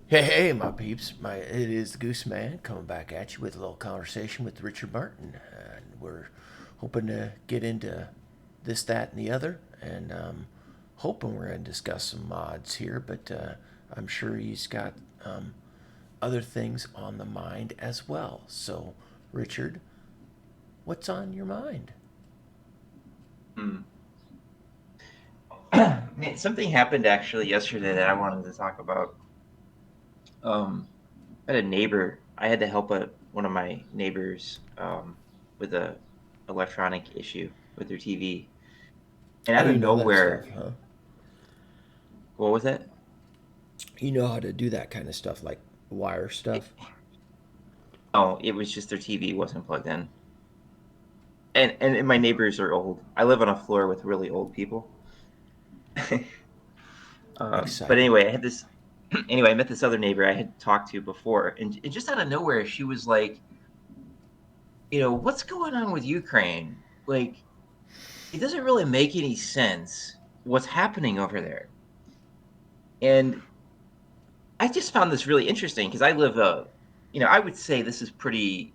Hey, my peeps! It is the Gooseman coming back at you with a little conversation with Richard Martin, and we're hoping to get into this, that, and the other, and hoping we're going to discuss some mods here. But I'm sure he's got other things on the mind as well. So, Richard, what's on your mind? Hmm. Man, something happened actually yesterday that I wanted to talk about. I had a neighbor. I had to help one of my neighbors with a electronic issue with their TV, and Oh, out of you know that stuff, nowhere, huh? what was that? You know how to do that kind of stuff, like wire It, stuff. oh, it was just their TV wasn't plugged in, and my neighbors are old. I live on a floor with really old people. But Exciting. anyway, I had this. Anyway, I met this other neighbor I had talked to before, and just out of nowhere, she was like, what's going on with Ukraine? Like, it doesn't really make any sense what's happening over there. And I just found this really interesting because I live I would say this is pretty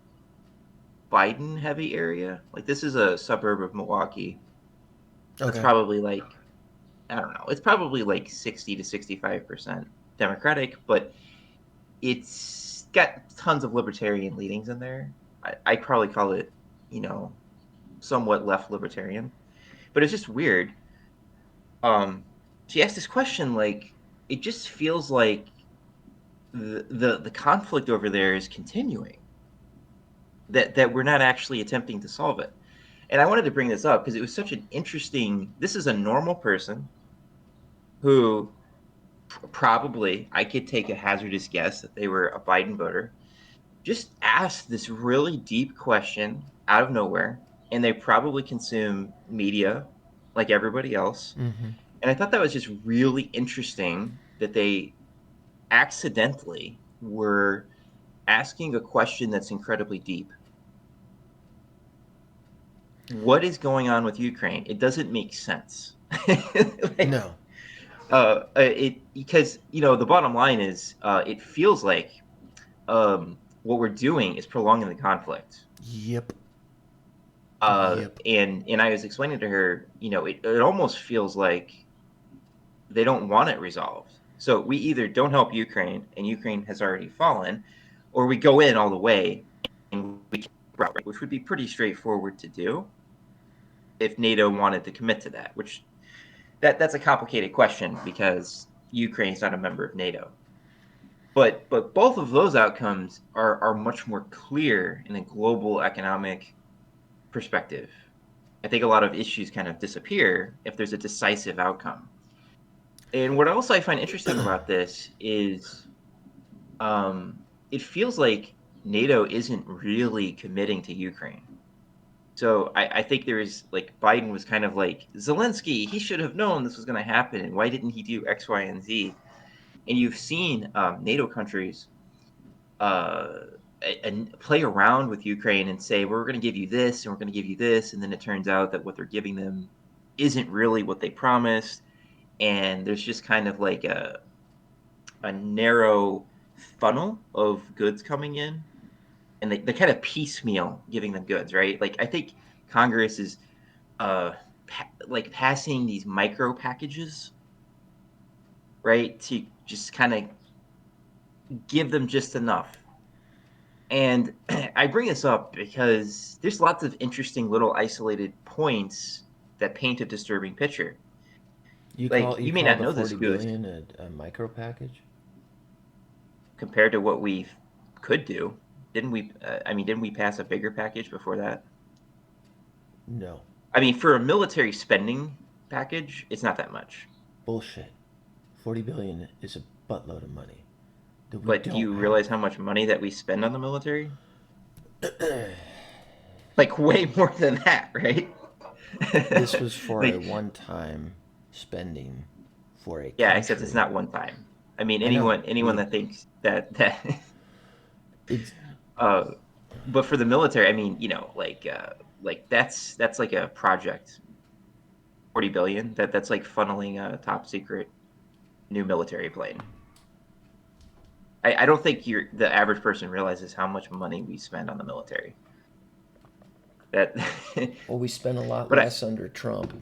Biden heavy area. Like this is a suburb of Milwaukee. That's Okay. probably like I don't know. It's probably like 60 to 65% Democratic, but it's got tons of libertarian leanings in there. I probably call it, you know, somewhat left libertarian. But it's just weird. Um, she asked this question like it just feels like the conflict over there is continuing. That we're not actually attempting to solve it. And I wanted to bring this up because it was such an interesting. This is a normal person who probably I could take a hazardous guess that they were a Biden voter. Just asked this really deep question out of nowhere, and they probably consume media like everybody else. Mm-hmm. And I thought that was just really interesting that they accidentally were asking a question that's incredibly deep. What is going on with Ukraine? It doesn't make sense. like, No. it because the bottom line is it feels like what we're doing is prolonging the conflict. Yep. Uh, Yep. and I was explaining to her, it almost feels like they don't want it resolved. So we either don't help Ukraine, and Ukraine has already fallen, or we go in all the way, and which would be pretty straightforward to do if NATO wanted to commit to that. Which that's a complicated question because Ukraine is not a member of NATO. But both of those outcomes are much more clear in a global economic perspective. I think a lot of issues kind of disappear if there's a decisive outcome. And what else I find interesting about this is it feels like NATO isn't really committing to Ukraine. So I think there is like Biden was kind of like Zelensky, he should have known this was going to happen. And why didn't he do X, Y, and Z? And you've seen NATO countries uh, and play around with Ukraine and say, we're going to give you this and we're going to give you this. And then it turns out that what they're giving them isn't really what they promised. And there's just kind of like a narrow funnel of goods coming in, and they kind of piecemeal giving them goods, right? Like I think Congress is like passing these micro packages, right, to just kind of give them just enough. And I bring this up because there's lots of interesting little isolated points that paint a disturbing picture. Like You you may call not the know this, 40 Goose, billion a micro package? compared to what we could do. Didn't we? Didn't we pass a bigger package before that? No. I mean, for a military spending package, it's not that much. Bullshit. 40 billion is a buttload of money that we But do don't you realize have. how much money that we spend on the military? Like way more than that, right? This was for a Like, one-time spending for a yeah, except it's country. not one time. I mean, I know. anyone that thinks that It's uh but for the military, I mean, like that's like a project, 40 billion. That's like funneling a top secret new military plane. I don't think the average person realizes how much money we spend on the military. That, Well, we spent a lot but less under Trump.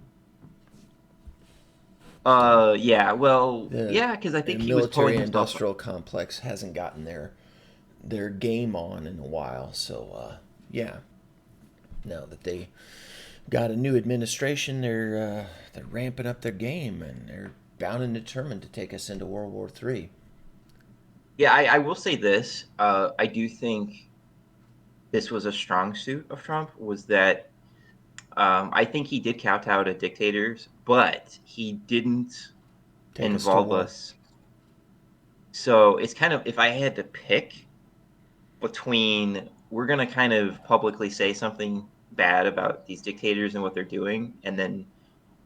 yeah, well, The yeah, because I think he was pulling himself. military-industrial complex hasn't gotten their game on in a while. So, yeah, now that they got a new administration, they're ramping up their game and they're bound and determined to take us into World War III. Yeah, I will say this. I do think this was a strong suit of Trump. Was that I think he did kowtow to dictators, but he didn't Take us to involve war. us. So it's kind of, if I had to pick between, we're going to kind of publicly say something bad about these dictators and what they're doing, and then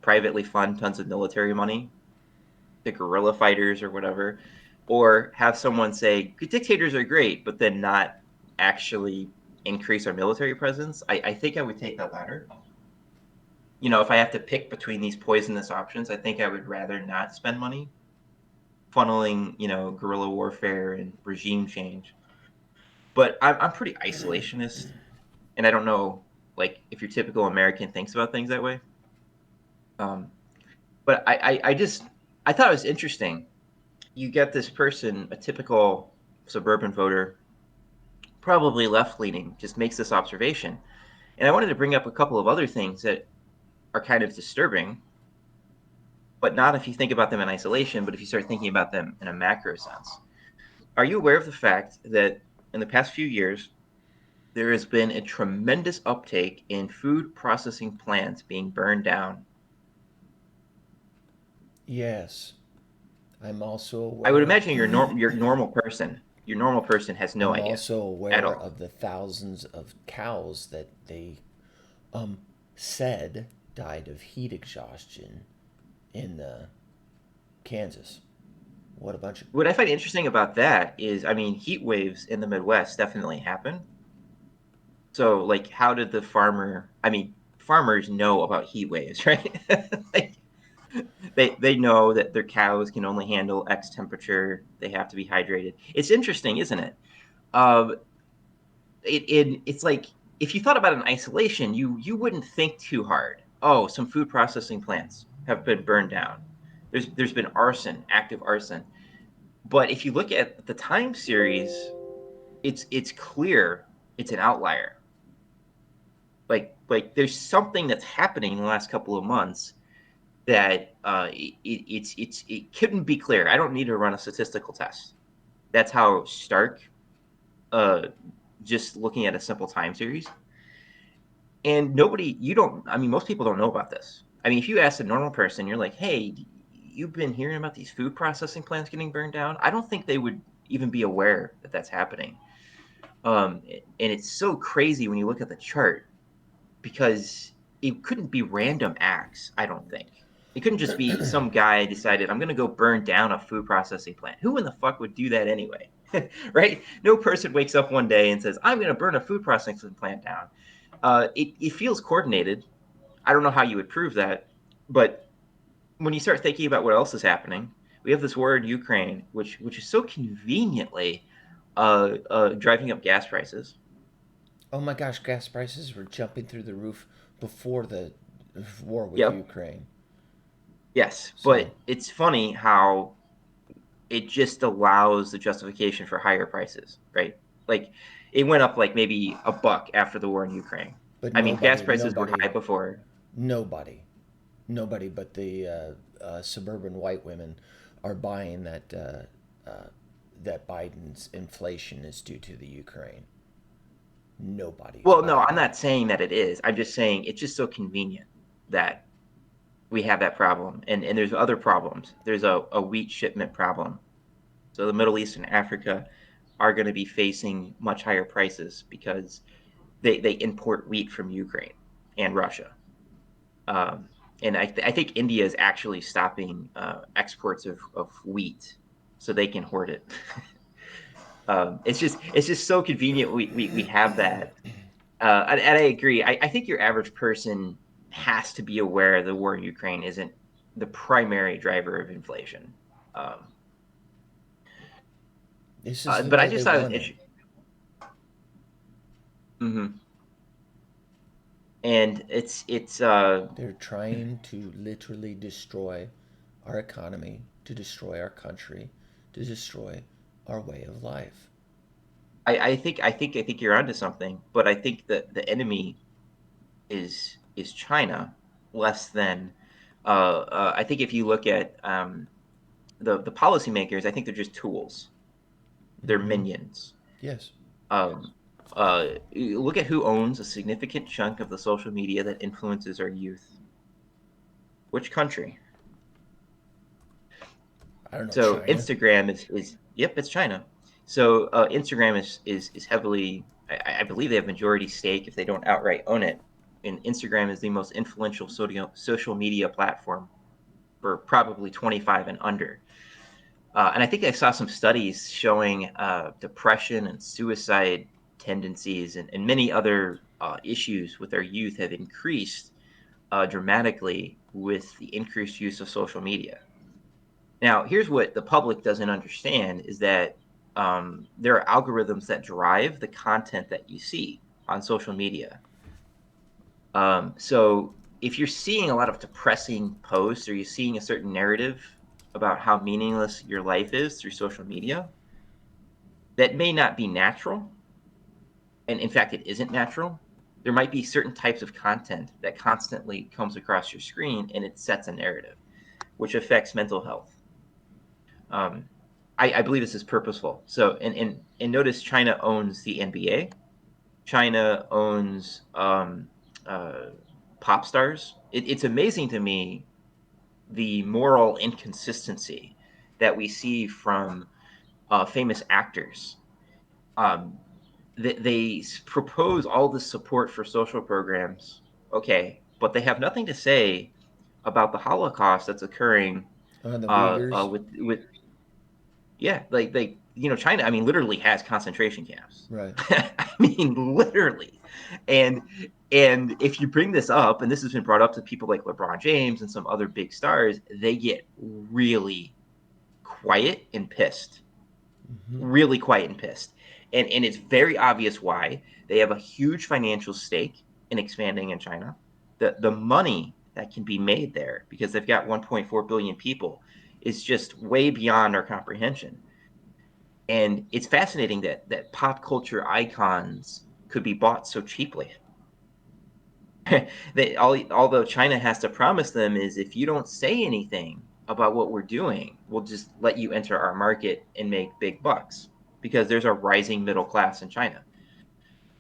privately fund tons of military money to guerrilla fighters or whatever, or have someone say dictators are great, but then not actually increase our military presence. I think I would take the latter. If I have to pick between these poisonous options, I think I would rather not spend money funneling, guerrilla warfare and regime change. But I'm pretty isolationist, and I don't know, like, if your typical American thinks about things that way. Um, but I thought it was interesting. You get this person, a typical suburban voter, probably left leaning, just makes this observation. And I wanted to bring up a couple of other things that are kind of disturbing, but not if you think about them in isolation, but if you start thinking about them in a macro sense. Are you aware of the fact that in the past few years, there has been a tremendous uptake in food processing plants being burned down? Yes, I'm also I would aware. imagine your normal person has no I'm idea also at aware all. of the thousands of cows that they um said died of heat exhaustion in Kansas. What a bunch of What I find interesting about that is, I mean, heat waves in the Midwest definitely happen. So, like, how did the farmer? I mean, farmers know about heat waves, right? Like, they know that their cows can only handle X temperature. They have to be hydrated. It's interesting, isn't it? Um, it's like, if you thought about it in isolation, you wouldn't think too hard. Oh, some food processing plants have been burned down. There's been arson, active arson. But if you look at the time series, it's clear it's an outlier. Like there's something that's happening in the last couple of months that it couldn't be clear. I don't need to run a statistical test. That's how stark. Uh, just looking at a simple time series, and nobody, you don't. I mean, most people don't know about this. I mean, if you ask a normal person, you're like, "Hey, you've been hearing about these food processing plants getting burned down?" I don't think they would even be aware that that's happening. And it's so crazy when you look at the chart, because it couldn't be random acts. I don't think it couldn't just be some guy decided, I'm going to go burn down a food processing plant. Who in the fuck would do that anyway? Right? No person wakes up one day and says, I'm going to burn a food processing plant down. It feels coordinated. I don't know how you would prove that, but when you start thinking about what else is happening, we have this war in Ukraine, which is so conveniently driving up gas prices. Oh my gosh, gas prices were jumping through the roof before the war with Yep. Ukraine. Yes, So, but it's funny how it just allows the justification for higher prices, right? Like, it went up like maybe a buck after the war in Ukraine. but I mean, gas prices were high before. nobody, nobody but the suburban white women are buying that Biden's inflation is due to the Ukraine. Nobody's Well, no, buying I'm that. not saying that it is. I'm just saying it's just so convenient that we have that problem. And there's other problems. There's a wheat shipment problem. So the Middle East and Africa are going to be facing much higher prices because they import wheat from Ukraine and Russia. Um, and I think India is actually stopping exports of wheat so they can hoard it. It's just so convenient we have that. And I agree. I think your average person has to be aware the war in Ukraine isn't the primary driver of inflation. Um, This is the But I way just they thought it was want it. interesting. Hmm. And it's They're trying to literally destroy our economy, to destroy our country, to destroy our way of life. I think you're onto something, but I think that the enemy is China less than I think if you look at the policymakers, I think they're just tools. They're Mm-hmm. minions. Yes. Um, you look at who owns a significant chunk of the social media that influences our youth. Which country? I don't know, So China. Instagram is yep, it's China. So Instagram is heavily, I believe they have majority stake if they don't outright own it. And Instagram is the most influential social media platform for probably 25 and under. And I think I saw some studies showing depression and suicide tendencies and many other issues with our youth have increased dramatically with the increased use of social media. Now, here's what the public doesn't understand is that there are algorithms that drive the content that you see on social media. So if you're seeing a lot of depressing posts or you're seeing a certain narrative about how meaningless your life is through social media, that may not be natural. And in fact, it isn't natural. There might be certain types of content that constantly comes across your screen and it sets a narrative, which affects mental health. Um, I believe this is purposeful. So, and notice China owns the NBA. China owns uh, pop stars. It's amazing to me the moral inconsistency that we see from famous actors. Um, they propose all this support for social programs, okay, but they have nothing to say about the Holocaust that's occurring The Uyghurs. with yeah, like China. I mean, literally has concentration camps. Right. I mean, literally, and and if you bring this up, and this has been brought up to people like LeBron James and some other big stars, they get quiet and pissed, Mm-hmm. really quiet and pissed, and it's very obvious why. They have a huge financial stake in expanding in China. The money that can be made there because they've got 1.4 billion people is just way beyond our comprehension. And it's fascinating that pop culture icons could be bought so cheaply. Although China has to promise them is if you don't say anything about what we're doing, we'll just let you enter our market and make big bucks because there's a rising middle class in China.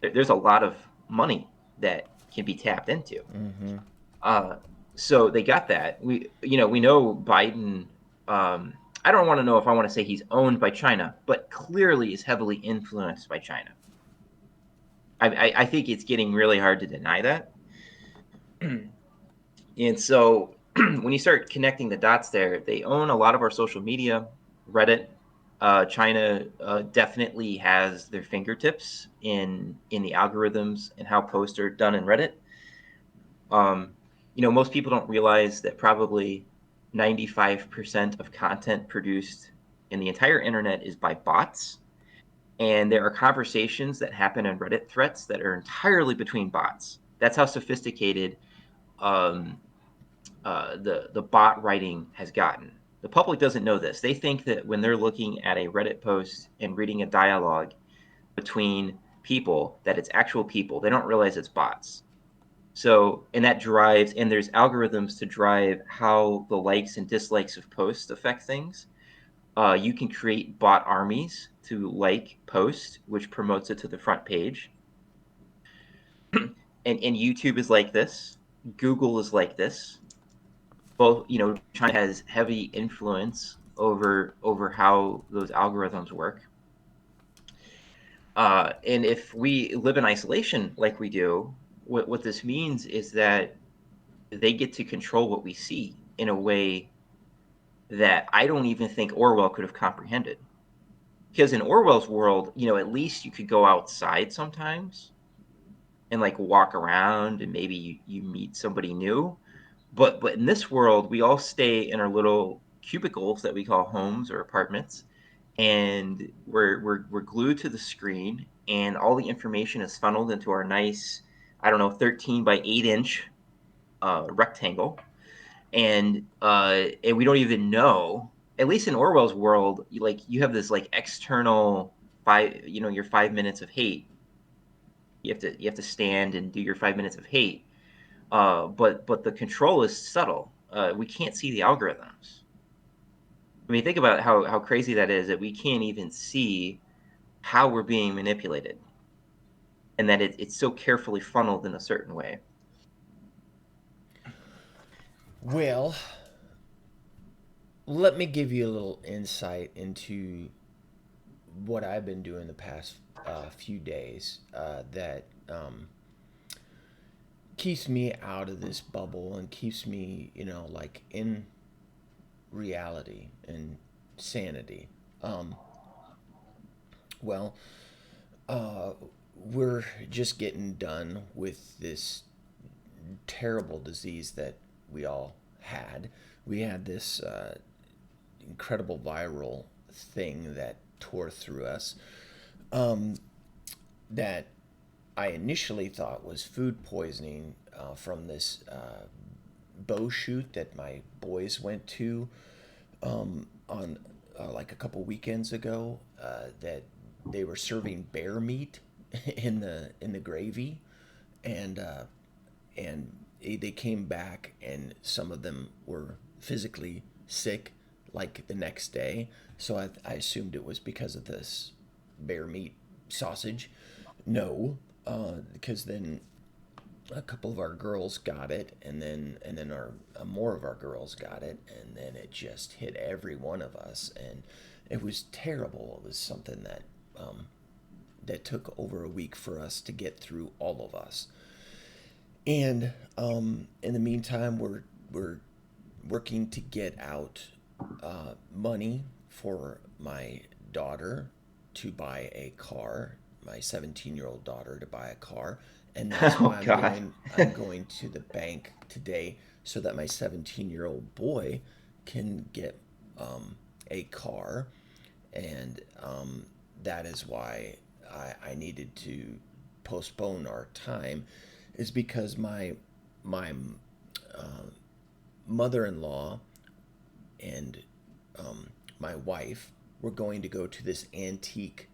There's a lot of money that can be tapped into. Mm-hmm. Uh, so they got that. We know Biden. Um, I don't want to know if I want to say he's owned by China, but clearly is heavily influenced by China. I think it's getting really hard to deny that. And so when you start connecting the dots there, they own a lot of our social media, Reddit. China definitely has their fingertips in the algorithms and how posts are done in Reddit. Um, most people don't realize that probably 95% of content produced in the entire internet is by bots. And there are conversations that happen in Reddit threads that are entirely between bots. That's how sophisticated um, the bot writing has gotten. The public doesn't know this. They think that when they're looking at a Reddit post and reading a dialogue between people, that it's actual people. They don't realize it's bots. So, and that drives, and there's algorithms to drive how the likes and dislikes of posts affect things. You can create bot armies to like posts, which promotes it to the front page. And YouTube is like this. Google is like this. Both, China has heavy influence over how those algorithms work. And if we live in isolation like we do, what this means is that they get to control what we see in a way that I don't even think Orwell could have comprehended. Because in Orwell's world, at least you could go outside sometimes and like walk around and maybe you meet somebody new. But in this world, we all stay in our little cubicles that we call homes or apartments, and we're glued to the screen, and all the information is funneled into our nice, I don't know, 13 by 8 inch rectangle, and we don't even know. At least in Orwell's world, you have this like external your 5 minutes of hate. You have to stand and do your 5 minutes of hate. But the control is subtle. We can't see the algorithms. I mean, think about how crazy that is, that we can't even see how we're being manipulated, and that it's so carefully funneled in a certain way. Well, let me give you a little insight into what I've been doing the past few days that keeps me out of this bubble and keeps me, like in reality and sanity. Um, well, uh, we're just getting done with this terrible disease that we all had. We had this incredible viral thing that tore through us that I initially thought was food poisoning from this bow shoot that my boys went to on like a couple weekends ago. That they were serving bear meat in the gravy, and and they came back, and some of them were physically sick like the next day. So I assumed it was because of this bear meat sausage. No, because then a couple of our girls got it, and then our more of our girls got it, and then it just hit every one of us, and it was terrible. It was something that took over a week for us to get through, all of us. And in the meantime, we're working to get out money for my daughter to buy a car, my 17-year-old daughter to buy a car, and that's Oh why I'm God. going I'm going to the bank today so that my 17-year-old boy can get a car, and that is why I needed to postpone our time, is because my mother-in-law and my wife were going to go to this antique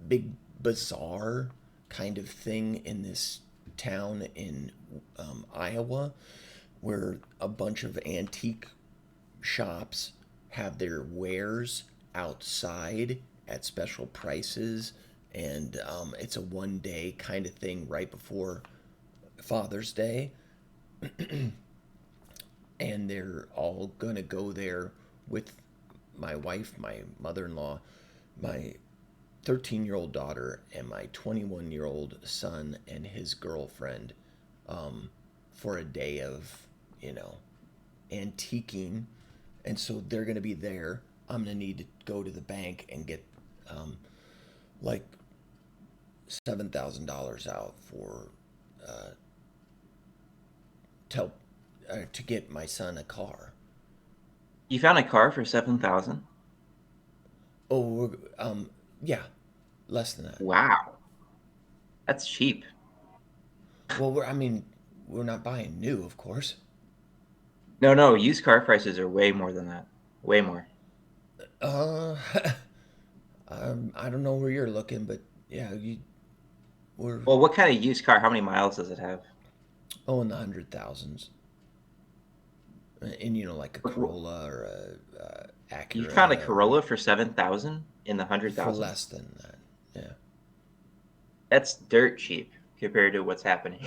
big bazaar kind of thing in this town in Iowa, where a bunch of antique shops have their wares outside at special prices, and it's a 1 day kind of thing right before Father's Day, and they're all gonna go there with my wife, my mother-in-law, my 13-year-old daughter, and my 21-year-old son and his girlfriend for a day of, you know, antiquing. And so they're going to be there. I'm going to need to go to the bank and get um, like $7,000 out for uh, to help to get my son a car. You found a car for 7,000? Oh, yeah, less than that. Wow, that's cheap. Well, I mean, we're not buying new, of course. No, no, used car prices are way more than that. Way more. Uh, I don't know where you're looking, but yeah, we're Well, what kind of used car? How many miles does it have? in the 100,000s, and like a Corolla or a You found a Acura, or Corolla for 7,000 in the hundred for thousands? less than that. Yeah, That's dirt cheap compared to what's happening.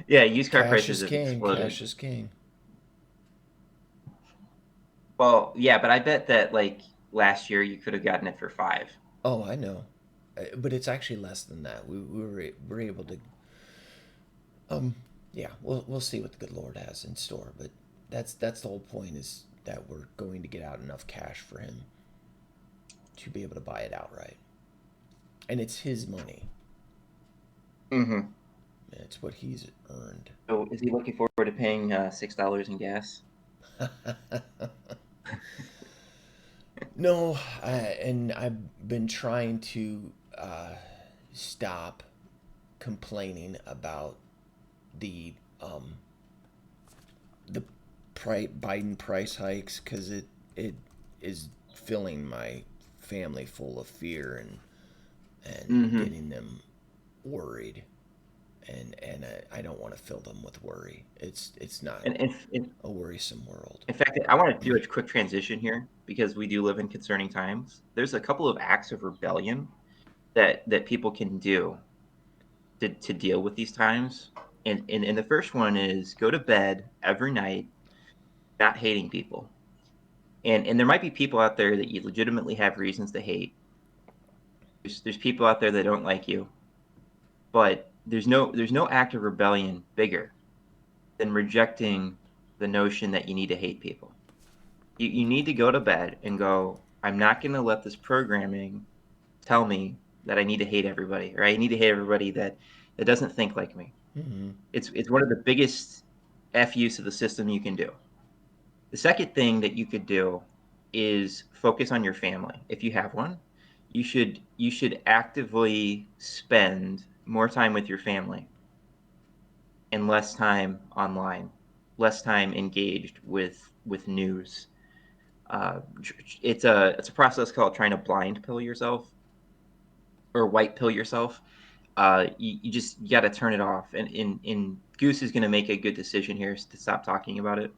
Yeah, used car cash prices is have king. Cash exploded. is king. Well, yeah, but I bet that like last year you could have gotten it for five. Oh, I know, but it's actually less than that. We're able to. Um, yeah, we'll see what the good Lord has in store, but that's the whole point, is that we're going to get out enough cash for him to be able to buy it outright, and it's his money. Mm-hmm. It's what he's earned. So is he looking forward to paying $6 in gas? No, and I've been trying to stop complaining about the um, the Biden price hikes because it is filling my family full of fear and Hmm. getting them worried, and I don't want to fill them with worry. It's not And a worrisome world. in fact, I want to do a quick transition here because we do live in concerning times. There's a couple of acts of rebellion that people can do to deal with these times. And the first one is go to bed every night not hating people. And there might be people out there that you legitimately have reasons to hate. There's people out there that don't like you, but there's no act of rebellion bigger than rejecting the notion that you need to hate people. You need to go to bed and go, I'm not going to let this programming tell me that I need to hate everybody, or I need to hate everybody that doesn't think like me. Hmm. It's one of the biggest FUs of the system you can do. The second thing that you could do is focus on your family. If you have one, you should actively spend more time with your family and less time online, less time engaged with news. It's a process called trying to blind pill yourself or white pill yourself. You just got to turn it off. And Goose is going to make a good decision here to stop talking about it.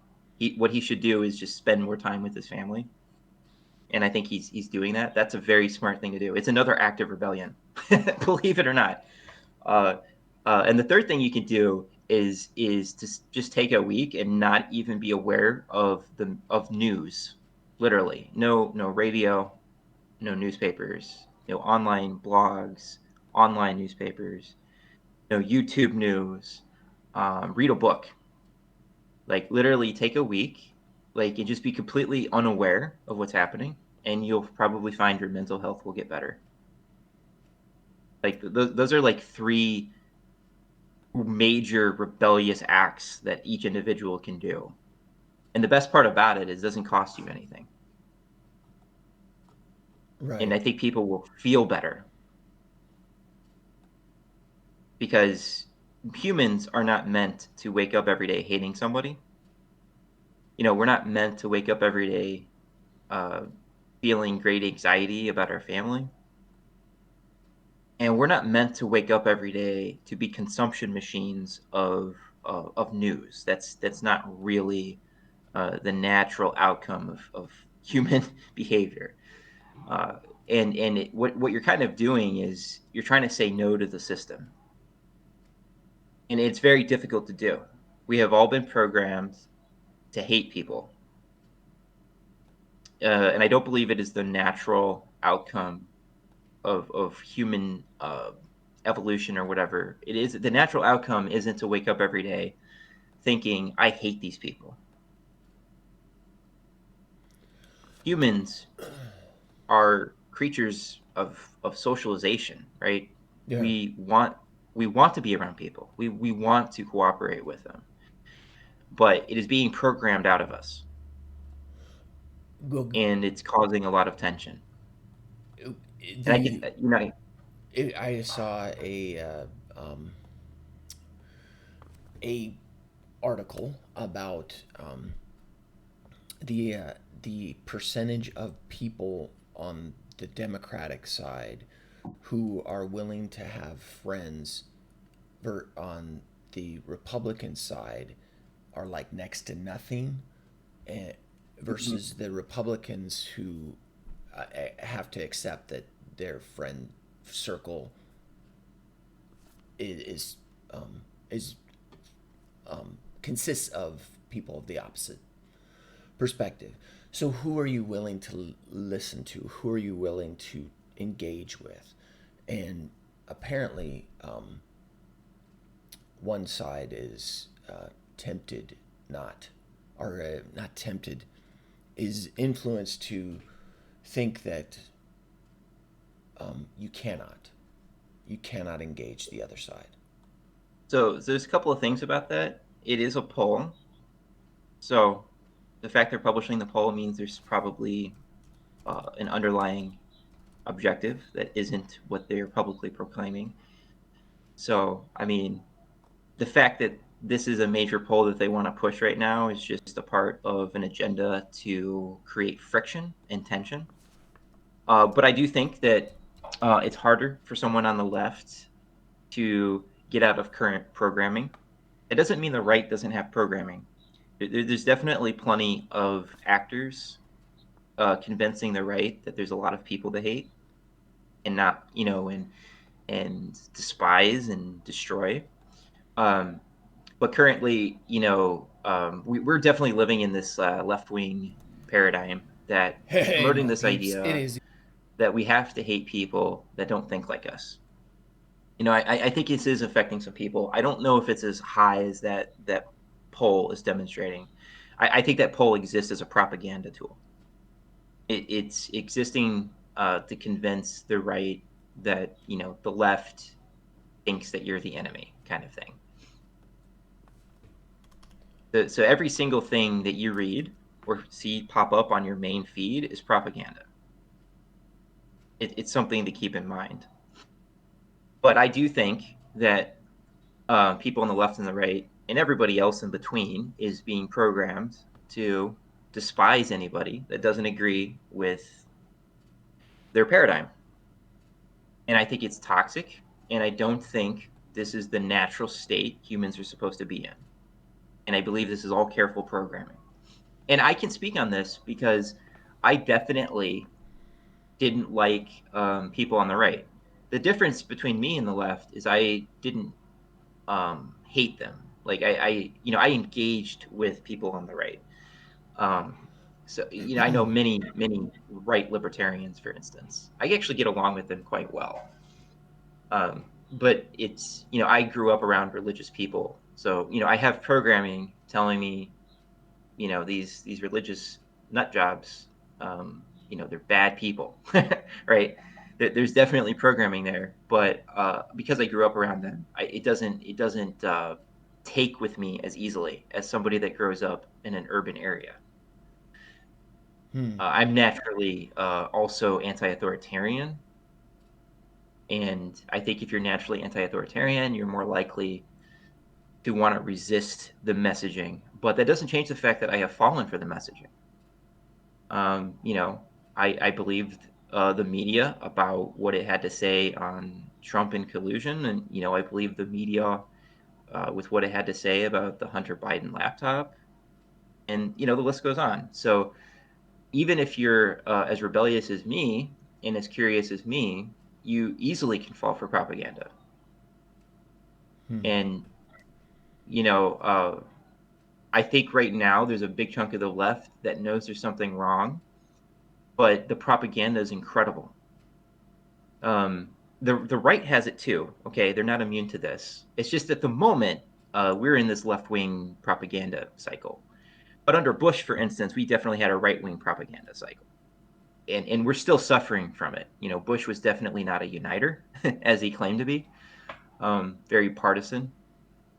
What he should do is just spend more time with his family, and I think he's doing that. That's a very smart thing to do. It's another act of rebellion, believe it or not. Uh, and the third thing you can do is to just take a week and not even be aware of news. Literally, no radio, no newspapers, no online blogs, online newspapers, no YouTube news. Read a book. Like literally, take a week, like and just be completely unaware of what's happening, and you'll probably find your mental health will get better. Like those are like three major rebellious acts that each individual can do. And the best part about it is it doesn't cost you anything. And Right. I think people will feel better because humans are not meant to wake up every day hating somebody. We're not meant to wake up every day uh, feeling great anxiety about our family. And we're not meant to wake up every day to be consumption machines of news. That's not really the natural outcome of human behavior. Uh, what you're kind of doing is you're trying to say no to the system, and it's very difficult to do. We have all been programmed to hate people, and I don't believe it is the natural outcome of human evolution or whatever. It is the natural outcome isn't to wake up every day thinking I hate these people. Humans are creatures of socialization, right? Yeah. We want we want to be around people. We want to cooperate with them, but it is being programmed out of us, Well, and it's causing a lot of tension. And I the can, you know, I saw a article about the the percentage of people on the Democratic side who are willing to have friends on the Republican side are like next to nothing, eh, Mhm. versus the Republicans who have to accept that their friend circle is um, is consists of people of the opposite perspective. So, who are you willing to listen to? Who are you willing to engage with? And apparently, one side is tempted, not, or not tempted, is influenced to think that you cannot engage the other side. so there's a couple of things about that. It is a poll, so The fact they're publishing the poll means there's probably an underlying objective that isn't what they're publicly proclaiming. So, I mean, the fact that this is a major poll that they want to push right now is just a part of an agenda to create friction and tension. But I do think that it's harder for someone on the left to get out of current programming. It doesn't mean the right doesn't have programming. There's definitely plenty of actors convincing the right that there's a lot of people to hate and not, and despise and destroy. Um, but currently, we're definitely living in this left wing paradigm that is Hey, promoting my this peeps, it idea is. that we have to hate people that don't think like us. I think this is affecting some people. I don't know if it's as high as that poll is demonstrating. I think that poll exists as a propaganda tool. It's existing to convince the right that the left thinks that you're the enemy, kind of thing. So every single thing that you read or see pop up on your main feed is propaganda. It's something to keep in mind. But I do think that people on the left and the right and everybody else in between is being programmed to despise anybody that doesn't agree with their paradigm. And I think it's toxic. And I don't think this is the natural state humans are supposed to be in. And I believe this is all careful programming. And I can speak on this because I definitely didn't like people on the right. The difference between me and the left is I didn't hate them. Like I engaged with people on the right. Um, so I know many right libertarians, for instance. I actually get along with them quite well. But it's I grew up around religious people, so I have programming telling me these religious nut jobs, they're bad people, right? There's definitely programming there, but because I grew up around them, it doesn't take with me as easily as somebody that grows up in an urban area. Hmm. I'm naturally also anti-authoritarian, and I think if you're naturally anti-authoritarian, you're more likely to want to resist the messaging. But that doesn't change the fact that I have fallen for the messaging. You know, I believed the media about what it had to say on Trump and collusion, and I believed the media with what it had to say about the Hunter Biden laptop, and the list goes on. So even if you're as rebellious as me and as curious as me, you easily can fall for propaganda. Hmm. And you know, I think right now there's a big chunk of the left that knows there's something wrong, but the propaganda is incredible. The right has it too. Okay, they're not immune to this. It's just at the moment we're in this left wing propaganda cycle. But under Bush, for instance, we definitely had a right wing propaganda cycle, and we're still suffering from it. Bush was definitely not a uniter as he claimed to be. Very partisan,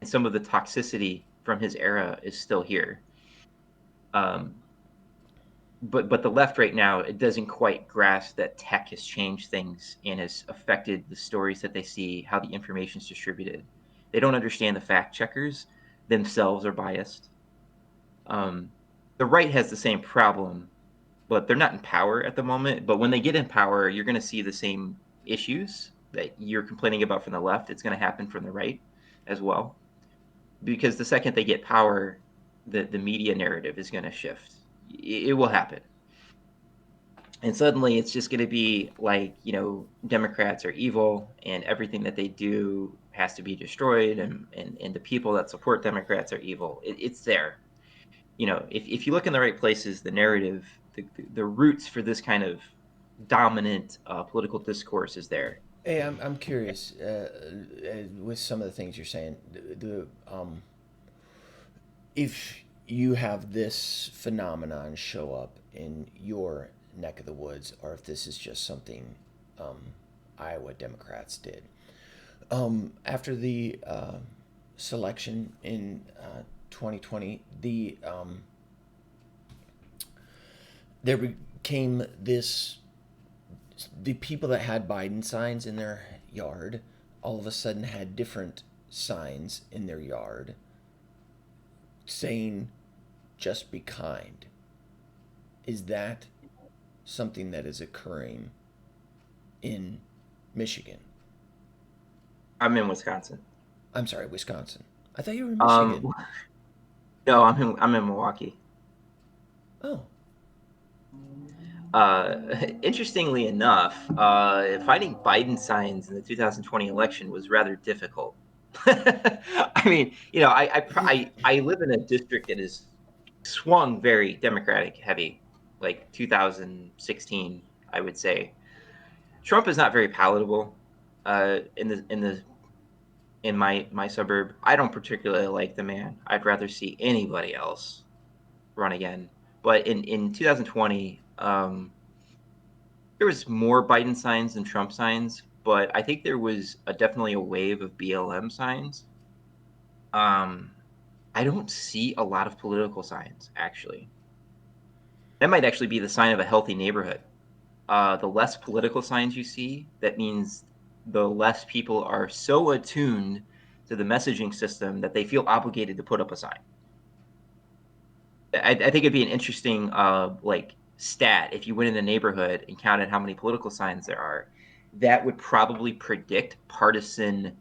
and some of the toxicity from his era is still here. Um, but the left right now, it doesn't quite grasp that tech has changed things and has affected the stories that they see, how the information is distributed. They don't understand the fact checkers themselves are biased. um, the right has the same problem, but they're not in power at the moment. But when they get in power, you're going to see the same issues that you're complaining about from the left. It's going to happen from the right as well, because the second they get power, the media narrative is going to shift. It will happen, and suddenly it's just going to be like Democrats are evil and everything that they do has to be destroyed, and the people that support Democrats are evil. It's there. If you look in the right places, the narrative, the roots for this kind of dominant political discourse is there. Hey, I'm curious with some of the things you're saying. If you have this phenomenon show up in your neck of the woods, or if this is just something Iowa Democrats did. After the selection in 2020, there became this, the people that had Biden signs in their yard all of a sudden had different signs in their yard saying, just be kind. Is that something that is occurring in Michigan? I'm in Wisconsin. I'm sorry, Wisconsin. I thought you were in Um, Michigan. no, I'm in Milwaukee. Oh, Interestingly enough, finding Biden signs in the 2020 election was rather difficult. I mean, I live in a district that is swung very Democratic heavy, like 2016, I would say. Trump is not very palatable in my suburb. I don't particularly like the man. I'd rather see anybody else run again. But in 2020, there was more Biden signs than Trump signs, but I think there was definitely a wave of BLM signs. Um, I don't see a lot of political signs actually. That might actually be the sign of a healthy neighborhood. The less political signs you see, that means the less people are so attuned to the messaging system that they feel obligated to put up a sign. I think it'd be an interesting like stat if you went in a neighborhood and counted how many political signs there are. That would probably predict partisan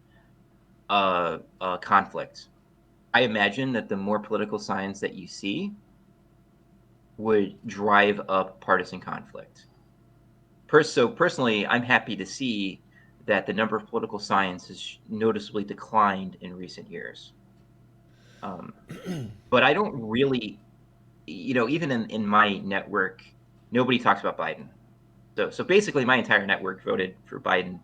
conflict. I imagine that the more political signs that you see would drive up partisan conflict. So personally, I'm happy to see that the number of political signs has noticeably declined in recent years. Um, but I don't really, even in my network, nobody talks about Biden. So basically, my entire network voted for Biden.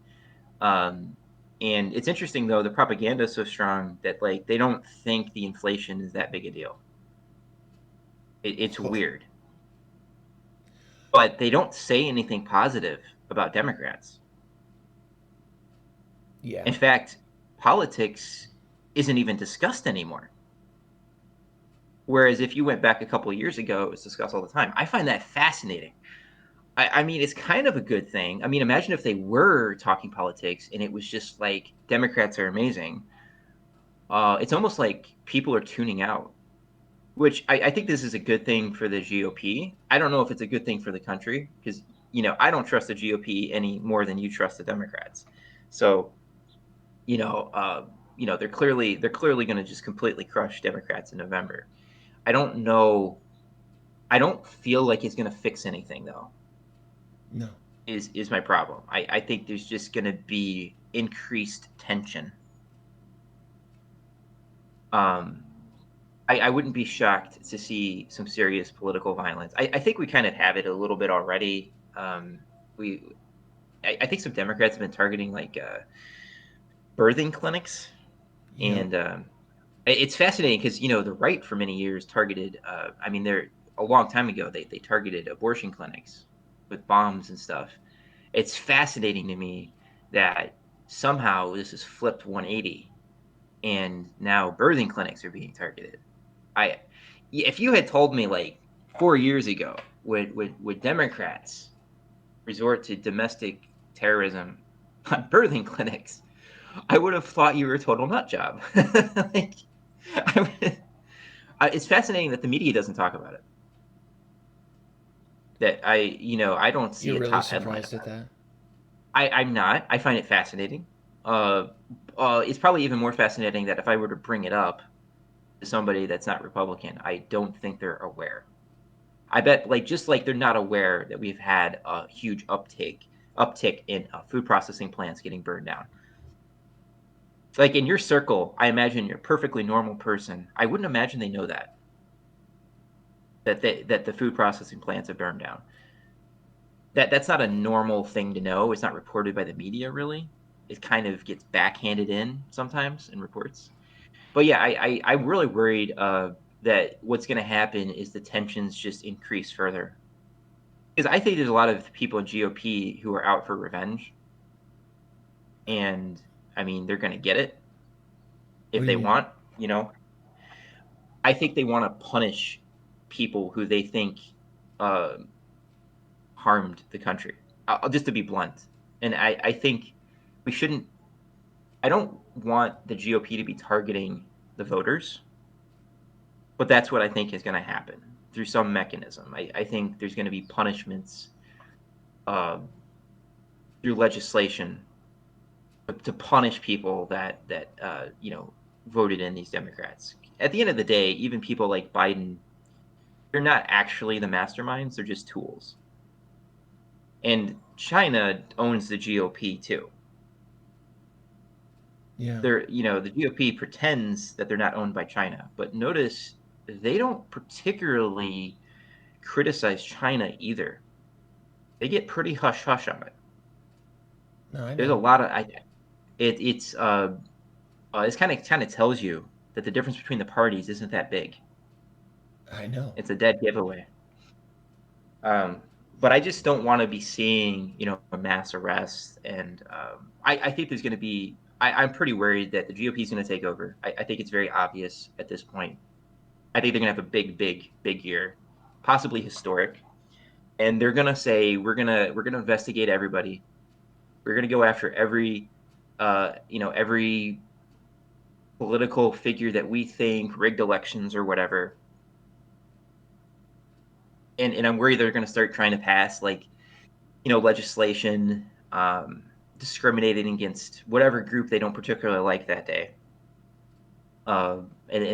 Um, and it's interesting though, the propaganda is so strong that like they don't think the inflation is that big a deal. It's weird, but they don't say anything positive about Democrats. yeah. In fact, politics isn't even discussed anymore. Whereas if you went back a couple of years ago, it was discussed all the time. I find that fascinating. I mean, it's kind of a good thing. I mean, imagine if they were talking politics and it was just like Democrats are amazing. It's almost like people are tuning out, which I think this is a good thing for the GOP. I don't know if it's a good thing for the country because I don't trust the GOP any more than you trust the Democrats. So you know, uh, they're clearly going to just completely crush Democrats in November. I don't know. I don't feel like it's going to fix anything though. No. Is my problem. I think there's just going to be increased tension. Um, I wouldn't be shocked to see some serious political violence. I think we kind of have it a little bit already. We I think some Democrats have been targeting like birthing clinics, Yep. and it's fascinating because the right for many years targeted. I mean, they're a long time ago they targeted abortion clinics with bombs and stuff. It's fascinating to me that somehow this has flipped 180, and now birthing clinics are being targeted. I If you had told me like 4 years ago would Democrats resort to domestic terrorism on birthing clinics, I would have thought you were a total nut job. Like, it's fascinating that the media doesn't talk about it. That I don't see You're a really top headline surprised at about it. that? I'm not. I find it fascinating. Uh, it's probably even more fascinating that if I were to bring it up to somebody that's not Republican, I don't think they're aware. I bet, like, just like they're not aware that we've had a huge uptick in food processing plants getting burned down. Like in your circle, I imagine you're a perfectly normal person. I wouldn't imagine they know that the food processing plants have burned down. That's not a normal thing to know. It's not reported by the media really. It kind of gets backhanded in sometimes in reports. But yeah, I'm really worried that what's going to happen is the tensions just increase further. Because I think there's a lot of people in GOP who are out for revenge, and I mean they're going to get it What if do you they mean? want. I think they want to punish people who they think uh, harmed the country. Just to be blunt. And I think we shouldn't. I don't want the GOP to be targeting the voters, but that's what I think is going to happen through some mechanism. I think there's going to be punishments uh, through legislation to punish people that voted in these Democrats. At the end of the day, even people like Biden, they're not actually the masterminds; they're just tools. And China owns the GOP too. Yeah. The GOP pretends that they're not owned by China, but notice they don't particularly criticize China either. They get pretty hush hush on it. No, I There's a know. lot of it's kind of tells you that the difference between the parties isn't that big. I know. It's a dead giveaway. But I just don't want to be seeing, a mass arrest. And I think there's going to be, I'm pretty worried that the GOP is going to take over. I think it's very obvious at this point. I think they're going to have a big, big, big year, possibly historic. And they're going to say, we're going to investigate everybody. We're going to go after every political figure that we think rigged elections or whatever. And I'm worried they're going to start trying to pass legislation discriminating against whatever group they don't particularly like that day. And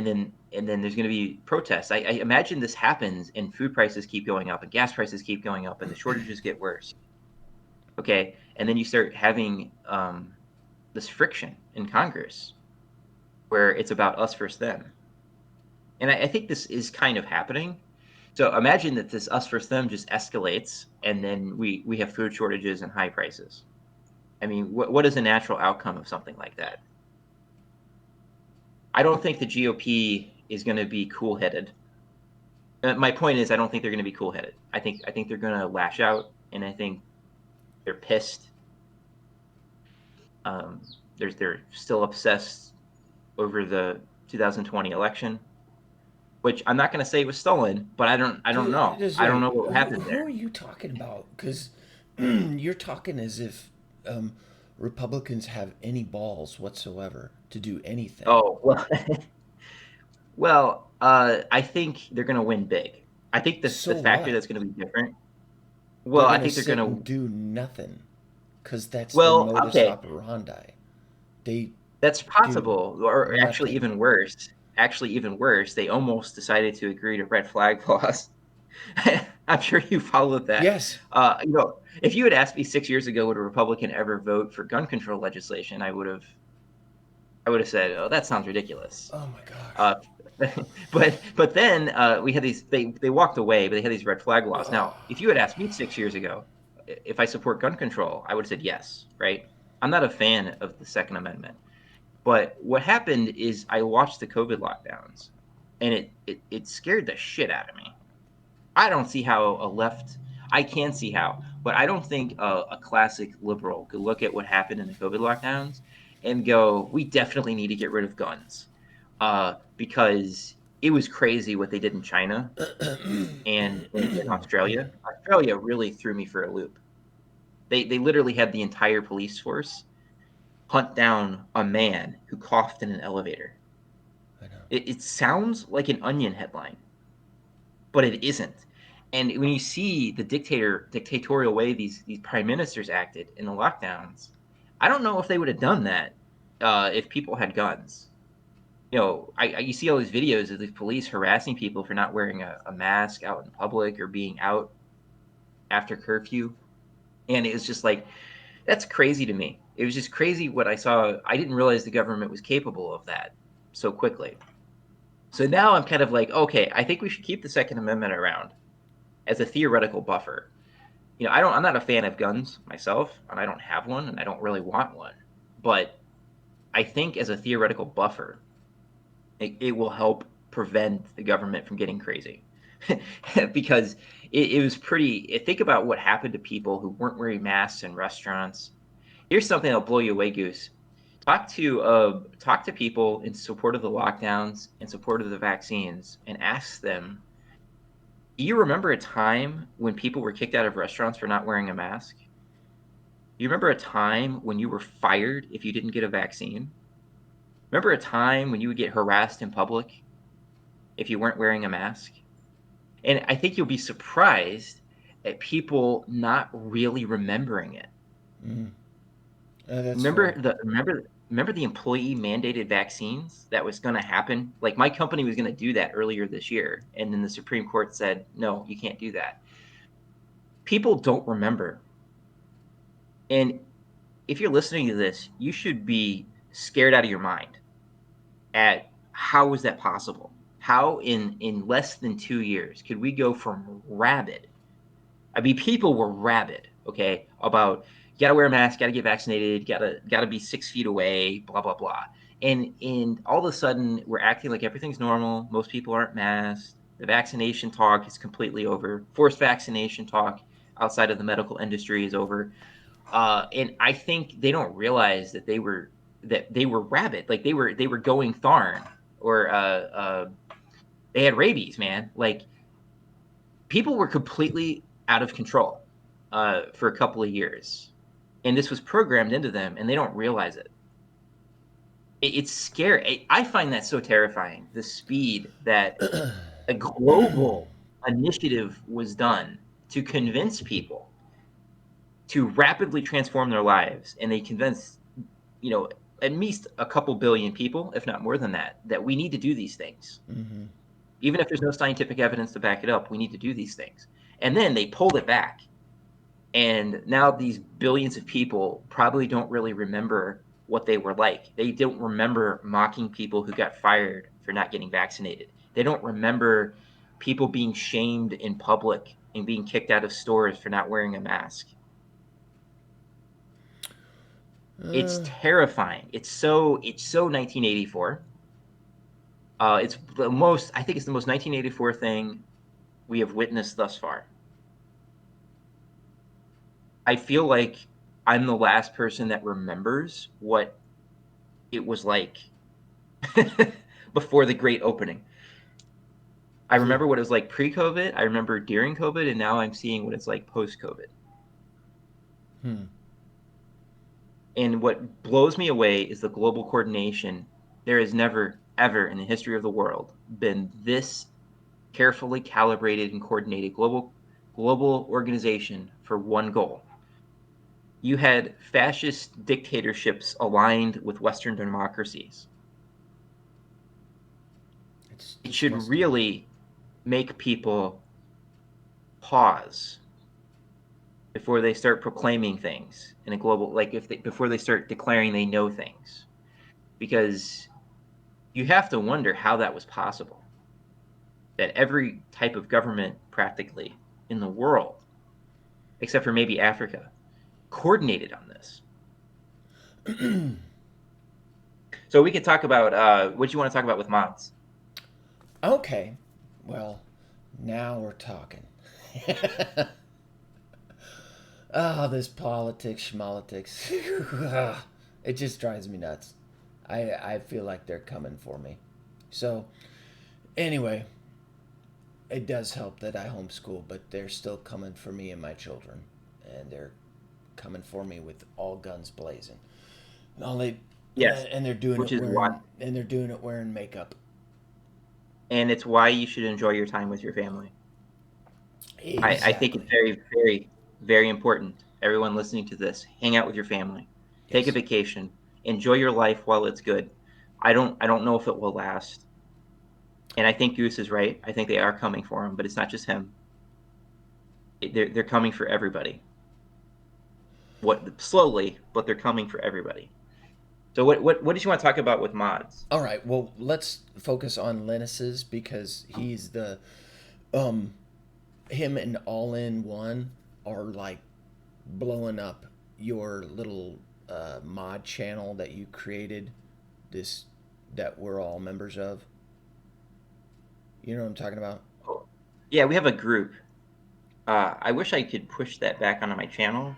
then there's going to be protests. I imagine this happens and food prices keep going up and gas prices keep going up and the shortages get worse. Okay, and then you start having this friction in Congress where it's about us versus them. And I think this is kind of happening. So imagine that this us versus them just escalates, and then we have food shortages and high prices. I mean, what is a natural outcome of something like that? I don't think the GOP is going to be cool-headed. My point is, I don't think they're going to be cool-headed. I think they're going to lash out, and I think they're pissed. They're still obsessed over the 2020 election, which I'm not going to say was stolen, but I don't know. Just I don't wait. know what happened Who are there. you talking about? Because you're talking as if Republicans have any balls whatsoever to do anything. Oh, well, I think they're going to win big. I think the So factor what? that's going to be different. They're Well, I gonna think they're sit going and to. do nothing, because that's their Well, modus okay, operandi. They that's do possible, or actually nothing. even worse. Actually, even worse, they almost decided to agree to red flag laws. I'm sure you followed that. Yes. If you had asked me 6 years ago, would a Republican ever vote for gun control legislation, I would have said, "Oh, that sounds ridiculous." Oh my gosh. Uh, but then we had these. They walked away, but they had these red flag laws. Now, if you had asked me 6 years ago if I support gun control, I would have said yes. Right? I'm not a fan of the Second Amendment, but what happened is I watched the COVID lockdowns, and it scared the shit out of me. I don't see how a left. I can see how, but I don't think a classic liberal could look at what happened in the COVID lockdowns and go, "We definitely need to get rid of guns," because it was crazy what they did in China and in Australia. Australia really threw me for a loop. They literally had the entire police force hunt down a man who coughed in an elevator. I know. It sounds like an Onion headline, but it isn't. And when you see the dictatorial way these prime ministers acted in the lockdowns, I don't know if they would have done that if people had guns. You see all these videos of the police harassing people for not wearing a mask out in public or being out after curfew, and it was just like that's crazy to me. It was just crazy what I saw. I didn't realize the government was capable of that so quickly. So now I'm kind of like, okay, I think we should keep the Second Amendment around as a theoretical buffer. I'm not a fan of guns myself, and I don't have one, and I don't really want one. But I think as a theoretical buffer, it will help prevent the government from getting crazy. Because it was pretty. Think about what happened to people who weren't wearing masks in restaurants. Here's something that'll blow you away, Goose. Talk to people in support of the lockdowns, in support of the vaccines, and ask them, Do you remember a time when people were kicked out of restaurants for not wearing a mask? Do you remember a time when you were fired if you didn't get a vaccine? Remember a time when you would get harassed in public if you weren't wearing a mask? And I think you'll be surprised at people not really remembering it. Mm. That's Remember fair. the employee mandated vaccines that was going to happen? Like my company was going to do that earlier this year, and then the Supreme Court said, "No, you can't do that." People don't remember. And if you're listening to this, you should be scared out of your mind at how is that possible? How in less than 2 years could we go from rabid. I mean, people were rabid, okay, about you gotta wear a mask, gotta get vaccinated, gotta be 6 feet away, blah blah blah. And all of a sudden we're acting like everything's normal. Most people aren't masked. The vaccination talk is completely over. Forced vaccination talk outside of the medical industry is over. And I think they don't realize that they were rabid, like they were going Tharn or they had rabies, man. Like people were completely out of control for a couple of years, and this was programmed into them, and they don't realize it. It's scary. I find that so terrifying. The speed that a global initiative was done to convince people to rapidly transform their lives, and they convinced you know at least a couple billion people, if not more than that, that we need to do these things. Mm-hmm. Even if there's no scientific evidence to back it up, we need to do these things. And then they pulled it back. And now these billions of people probably don't really remember what they were like. They don't remember mocking people who got fired for not getting vaccinated. They don't remember people being shamed in public and being kicked out of stores for not wearing a mask. It's Uh, terrifying. It's so 1984. It's the most. I think it's the most 1984 thing we have witnessed thus far. I feel like I'm the last person that remembers what it was like before the great opening. I yeah. remember what it was like pre-COVID. I remember during COVID, and now I'm seeing what it's like post-COVID. Hmm. And what blows me away is the global coordination. There has never, ever in the history of the world been this carefully calibrated and coordinated global organization for one goal. You had fascist dictatorships aligned with Western democracies. It's It should disgusting. really make people pause before they start proclaiming things in a global, like if they before they start declaring they know things, because you have to wonder how that was possible, that every type of government practically in the world except for maybe Africa coordinated on this. So we could talk about what you want to talk about with mods. Okay. Well, now we're talking. Oh, this politics, schmolitics. It just drives me nuts. I feel like they're coming for me. So, anyway, it does help that I homeschool, but they're still coming for me and my children. And they're coming for me with all guns blazing. And all they Yes, and they're doing which it is why, wearing makeup. and it's why you should enjoy your time with your family. I think it's Exactly. very, very, very important. Everyone listening to this, hang out with your family, take a Yes. vacation, enjoy your life while it's good. I don't know if it will last. And I think Goose is right. I think they are coming for him, but it's not just him. They're coming for everybody. What slowly, but they're coming for everybody. So what did you want to talk about with mods? All right. Well, let's focus on Lennis's because he's the um him and All in One are like blowing up your little mod channel that you created this that we're all members of. You know what I'm talking about? Oh, yeah, we have a group. I wish I could push that back onto my channel.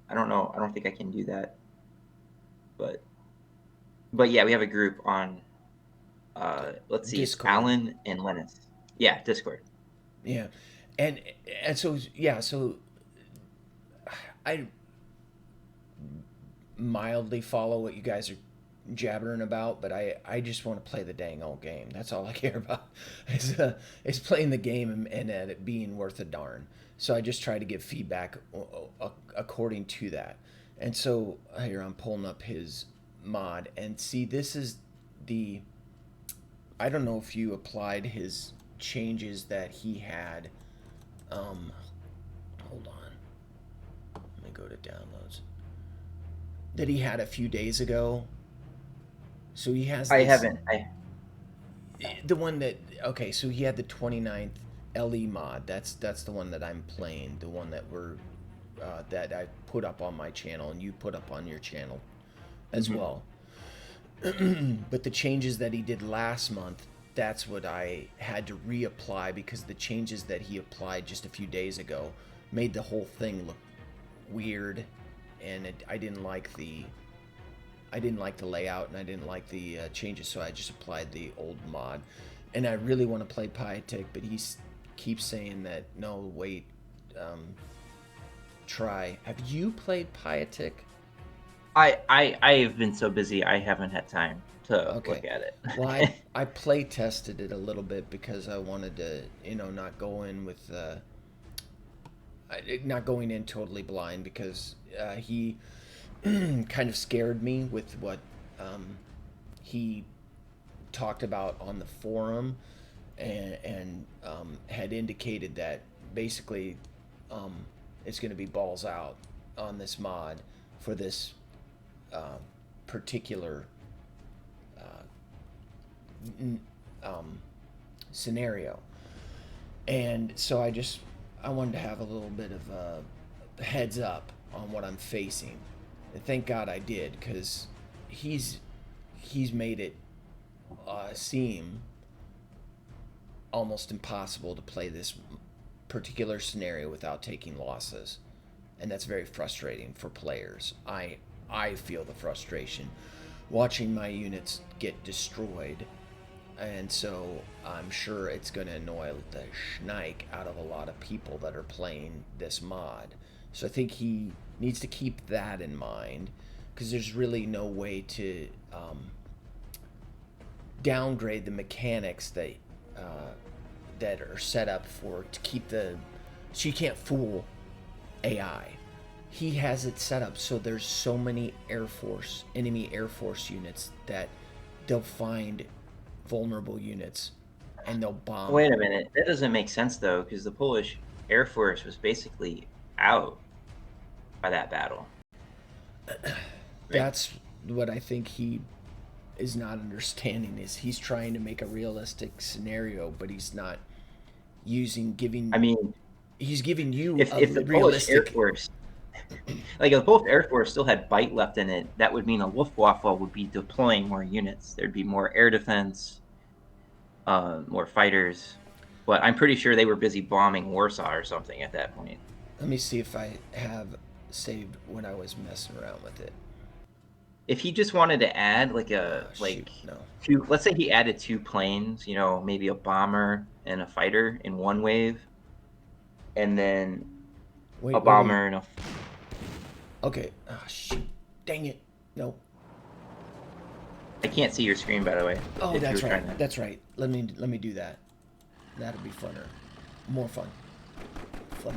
I don't know. I don't think I can do that. But yeah, we have a group on let's see, it's Discord. Alan and Lennis. Yeah, Discord. Yeah. and and so yeah, so I mildly follow what you guys are jabbering about, but I just want to play the dang old game. That's all I care about is playing the game and it being worth a darn. So I just try to give feedback according to that. And so here I'm pulling up his mod and see this is the I don't know if you applied his changes that he had. Hold on. Let me go to downloads. That he had a few days ago. So he has I this, haven't. the one that okay, so he had the 29th LE mod. That's the one that I'm playing, the one that we're that I put up on my channel and you put up on your channel as Mhm. well. But the changes that he did last month, that's what I had to reapply because the changes that he applied just a few days ago made the whole thing look weird, and I didn't like the layout and I didn't like the changes, so I just applied the old mod. And I really want to play Pietic, but he keeps saying that no, wait, try. Have you played Pietic? I have been so busy. I haven't had time to Okay. look at it. Well, I play tested it a little bit because I wanted to, not go in with, not going in totally blind because he kind of scared me with what he talked about on the forum and had indicated that basically um, it's going to be balls out on this mod for this particular um, scenario. And so I wanted to have a little bit of a heads up on what I'm facing. And thank God I did, because he's made it seem almost impossible to play this particular scenario without taking losses, and that's very frustrating for players. I feel the frustration watching my units get destroyed, and so I'm sure it's going to annoy the schneik out of a lot of people that are playing this mod. So I think he needs to keep that in mind, because there's really no way to downgrade the mechanics that are set up for to keep the so you can't fool AI. He has it set up so there's so many enemy Air Force units that they'll find vulnerable units and they'll bomb Wait a them. minute. That doesn't make sense though, because the Polish Air Force was basically out by that battle. Right? That's what I think he is not understanding is he's trying to make a realistic scenario, but he's not I mean, he's giving you if a the Polish Air realistic. Force, like if the Polish Air Force still had bite left in it, that would mean a Luftwaffe would be deploying more units. There'd be more air defense, more fighters. But I'm pretty sure they were busy bombing Warsaw or something at that point. Let me see if I have saved when I was messing around with it. If he just wanted to add Shoot, no. two, let's say he added two planes, maybe a bomber and a fighter in one wave, and then a Wait. bomber and a. Okay. Ah, shoot. Dang it. No. I can't see your screen, by the way. Oh, If you that's were right. trying to. That's right. Let me do that. That'll be funner. More fun. Funner.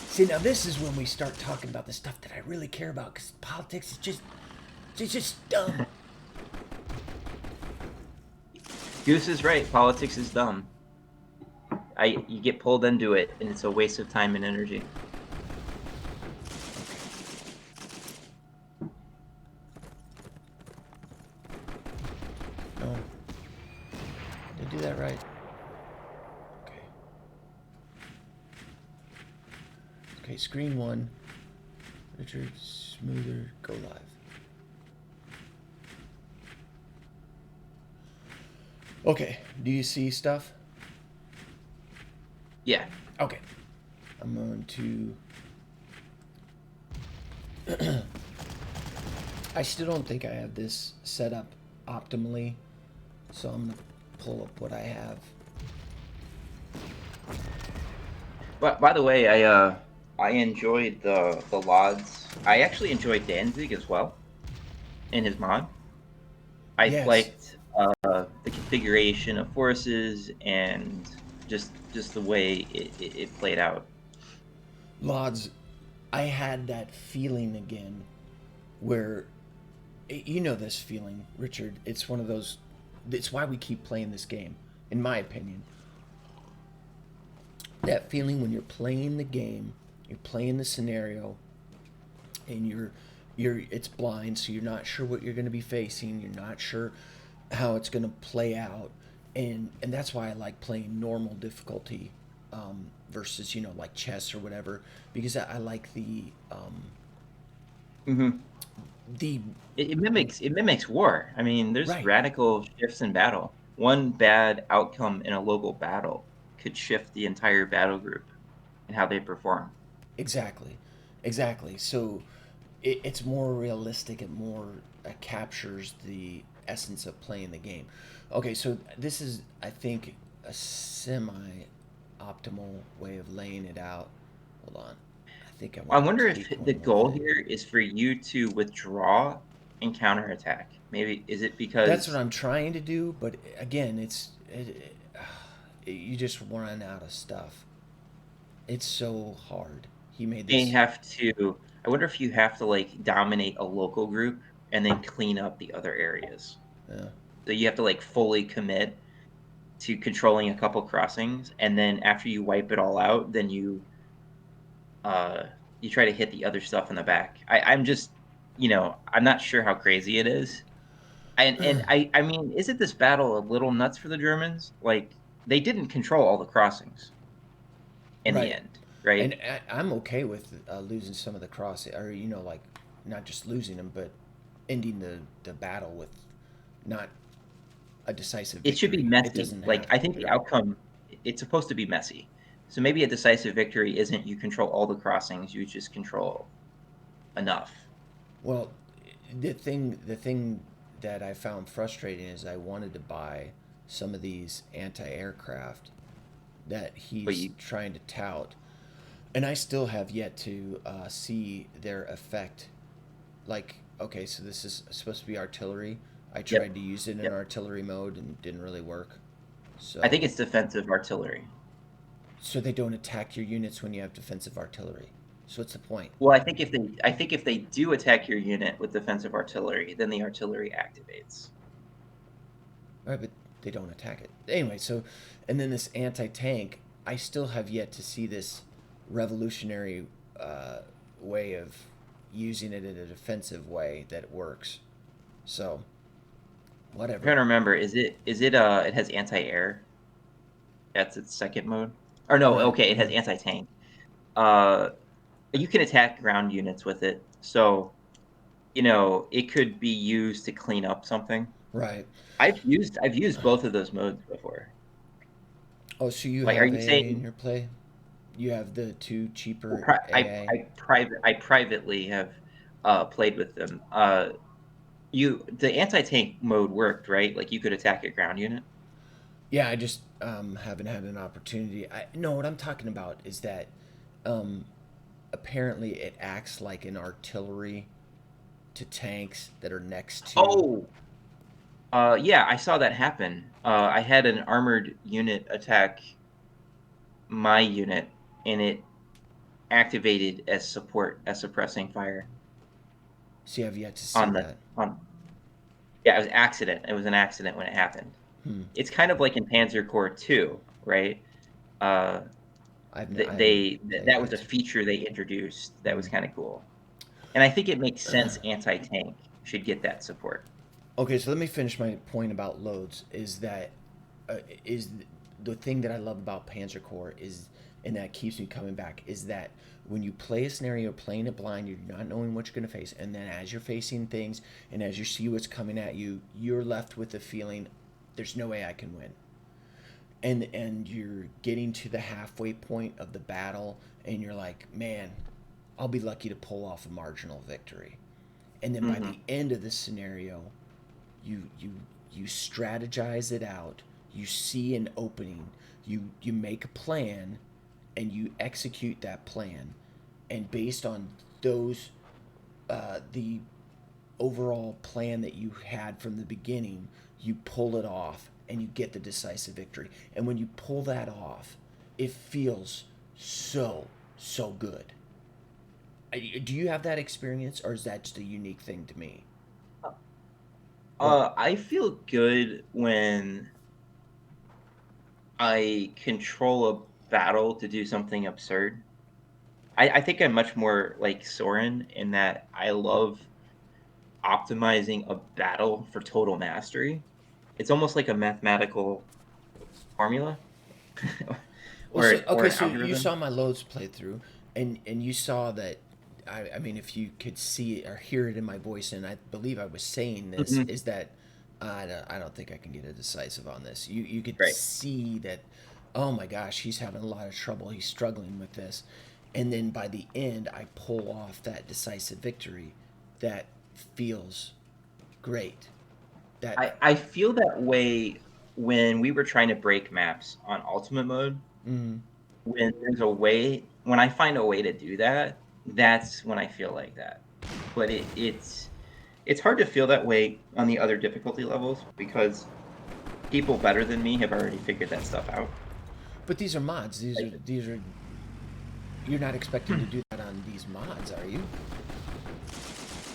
See, now this is when we start talking about the stuff that I really care about, because politics is just dumb. Goose is right. Politics is dumb. You get pulled into it, and it's a waste of time and energy. No. Did I do that right? Okay. Okay, screen one. Richard, smoother, go live. Okay, do you see stuff? Yeah. Okay. I'm going to... I still don't think I have this set up optimally, so I'm going to pull up what I have. But by the way, I enjoyed the Lods. I actually enjoyed Danzig as well in his mod. I Yes, liked the configuration of forces and just the way it played out. Lods, I had that feeling again where you know this feeling, Richard. It's one of those. It's why we keep playing this game, in my opinion. That feeling when you're playing the game, you're playing the scenario, and you're it's blind, so you're not sure what you're going to be facing. You're not sure how it's going to play out, and that's why I like playing normal difficulty versus like chess or whatever, because I like Hmm. the It mimics war. I mean, there's right. radical shifts in battle. One bad outcome in a local battle could shift the entire battle group and how they perform. Exactly, exactly. So it's more realistic. It more captures the essence of playing the game. Okay, so this is, I think, a semi-optimal way of laying it out. Hold on, I think I I want to wonder if tweak the one more goal thing. here is for you to withdraw and counterattack. Maybe is it That's what because I'm trying to do, but again, you just run out of stuff. It's so hard. He made they this. have to? I wonder if you have to like dominate a local group and then clean up the other areas. Uh, So you have to like fully commit to controlling a couple crossings, and then after you wipe it all out, then uh you try to hit the other stuff in the back. I'm just I'm not sure how crazy it is. And I mean, isn't this battle a little nuts for the Germans? Like they didn't control all the crossings in the right. end, right? And I'm okay with losing some of the cross, or like not just losing them, but ending the battle with not a decisive It should be victory. It messy. doesn't Like have I to. think the outcome it's supposed to be messy. So maybe a decisive victory isn't you control all the crossings, you just control enough. Well, the thing that I found frustrating is I wanted to buy some of these anti-aircraft that But he's you trying to tout, and I still have yet to see their effect. Like, okay, so this is supposed to be artillery. I tried Yep. to use it in Yep. artillery mode and didn't really work. I think So, it's defensive artillery. so they don't attack your units when you have defensive artillery. So what's the point? Well, I think if they do attack your unit with defensive artillery, then the artillery activates. Right, but they don't attack it. Anyway, so, and then this anti tank, I still have yet to see this revolutionary way of using it in a defensive way that works. So, I'm whatever. trying to remember, is it it has anti-air? That's its second mode. Or no, Right, okay, it has yeah. anti-tank. Uh you can attack ground units with it. So, it could be used to clean up something. Right. I've used both of those modes before. Oh, so you Like, are have you AA in saying your play? You have the two well, cheaper pri AA? I privately have played with them. The anti-tank mode worked, right? Like you could attack a ground unit. Yeah, I just haven't had an opportunity. I no, what I'm talking about is that um, apparently it acts like an artillery to tanks that are next to. Oh, yeah, I saw that happen. I had an armored unit attack my unit, and it activated as support as suppressing fire So you have yet to see on the that. on. Yeah, it was accident. It was an accident when it happened. Hmm. It's kind of like in Panzer Corps 2, right? Uh, I haven't played that was a that. feature they introduced that Hmm. was kind of cool, and I think it makes sense. Anti-tank should get that support. Okay, so let me finish my point about loads. Is the thing that I love about Panzer Corps is, and that keeps me coming back, is that when you play a scenario, playing it blind, you're not knowing what you're going to face, and then as you're facing things, and as you see what's coming at you, you're left with the feeling, there's no way I can win. And you're getting to the halfway point of the battle, and you're like, man, I'll be lucky to pull off a marginal victory. And then by the Hmm. end of this scenario, you you you strategize it out, you see an opening, you make a plan, and you execute that plan, and based on those, the overall plan that you had from the beginning, you pull it off and you get the decisive victory. And when you pull that off, it feels so good. Do you have that experience, or is that just a unique thing to me? Or I feel good when I control a battle to do something absurd. I think I'm much more like Soren in that I love optimizing a battle for total mastery. It's almost like a mathematical formula well, so or okay, an so you algorithm. saw my loads playthrough, and you saw that. I mean, if you could see it or hear it in my voice, and I believe I was saying this, Mhm. is that I don't think I can get a decisive on this. You could Right. see that. Oh my gosh, he's having a lot of trouble. He's struggling with this, and then by the end, I pull off that decisive victory. That feels great. That. I feel that way when we were trying to break maps on ultimate mode. Mm, When I find a way to do that, that's when I feel like that. But it's hard to feel that way on the other difficulty levels because people better than me have already figured that stuff out. but these are mods. Like, These are. You're not expecting to do that on these mods, are you?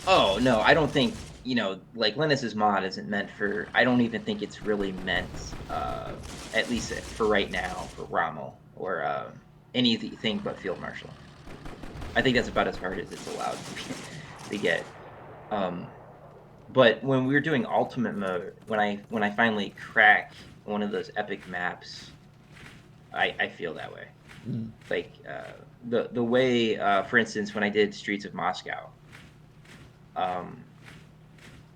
oh no, I don't think like Lennis's mod isn't meant for. I don't even think it's really meant, at least for right now, for Rommel or anything but Field Marshal. I think that's about as hard as it's allowed to get. Um, but when we were doing ultimate mode, when I finally crack one of those epic maps, I feel that way. Mm. Like the way, for instance, when I did Streets of Moscow, um,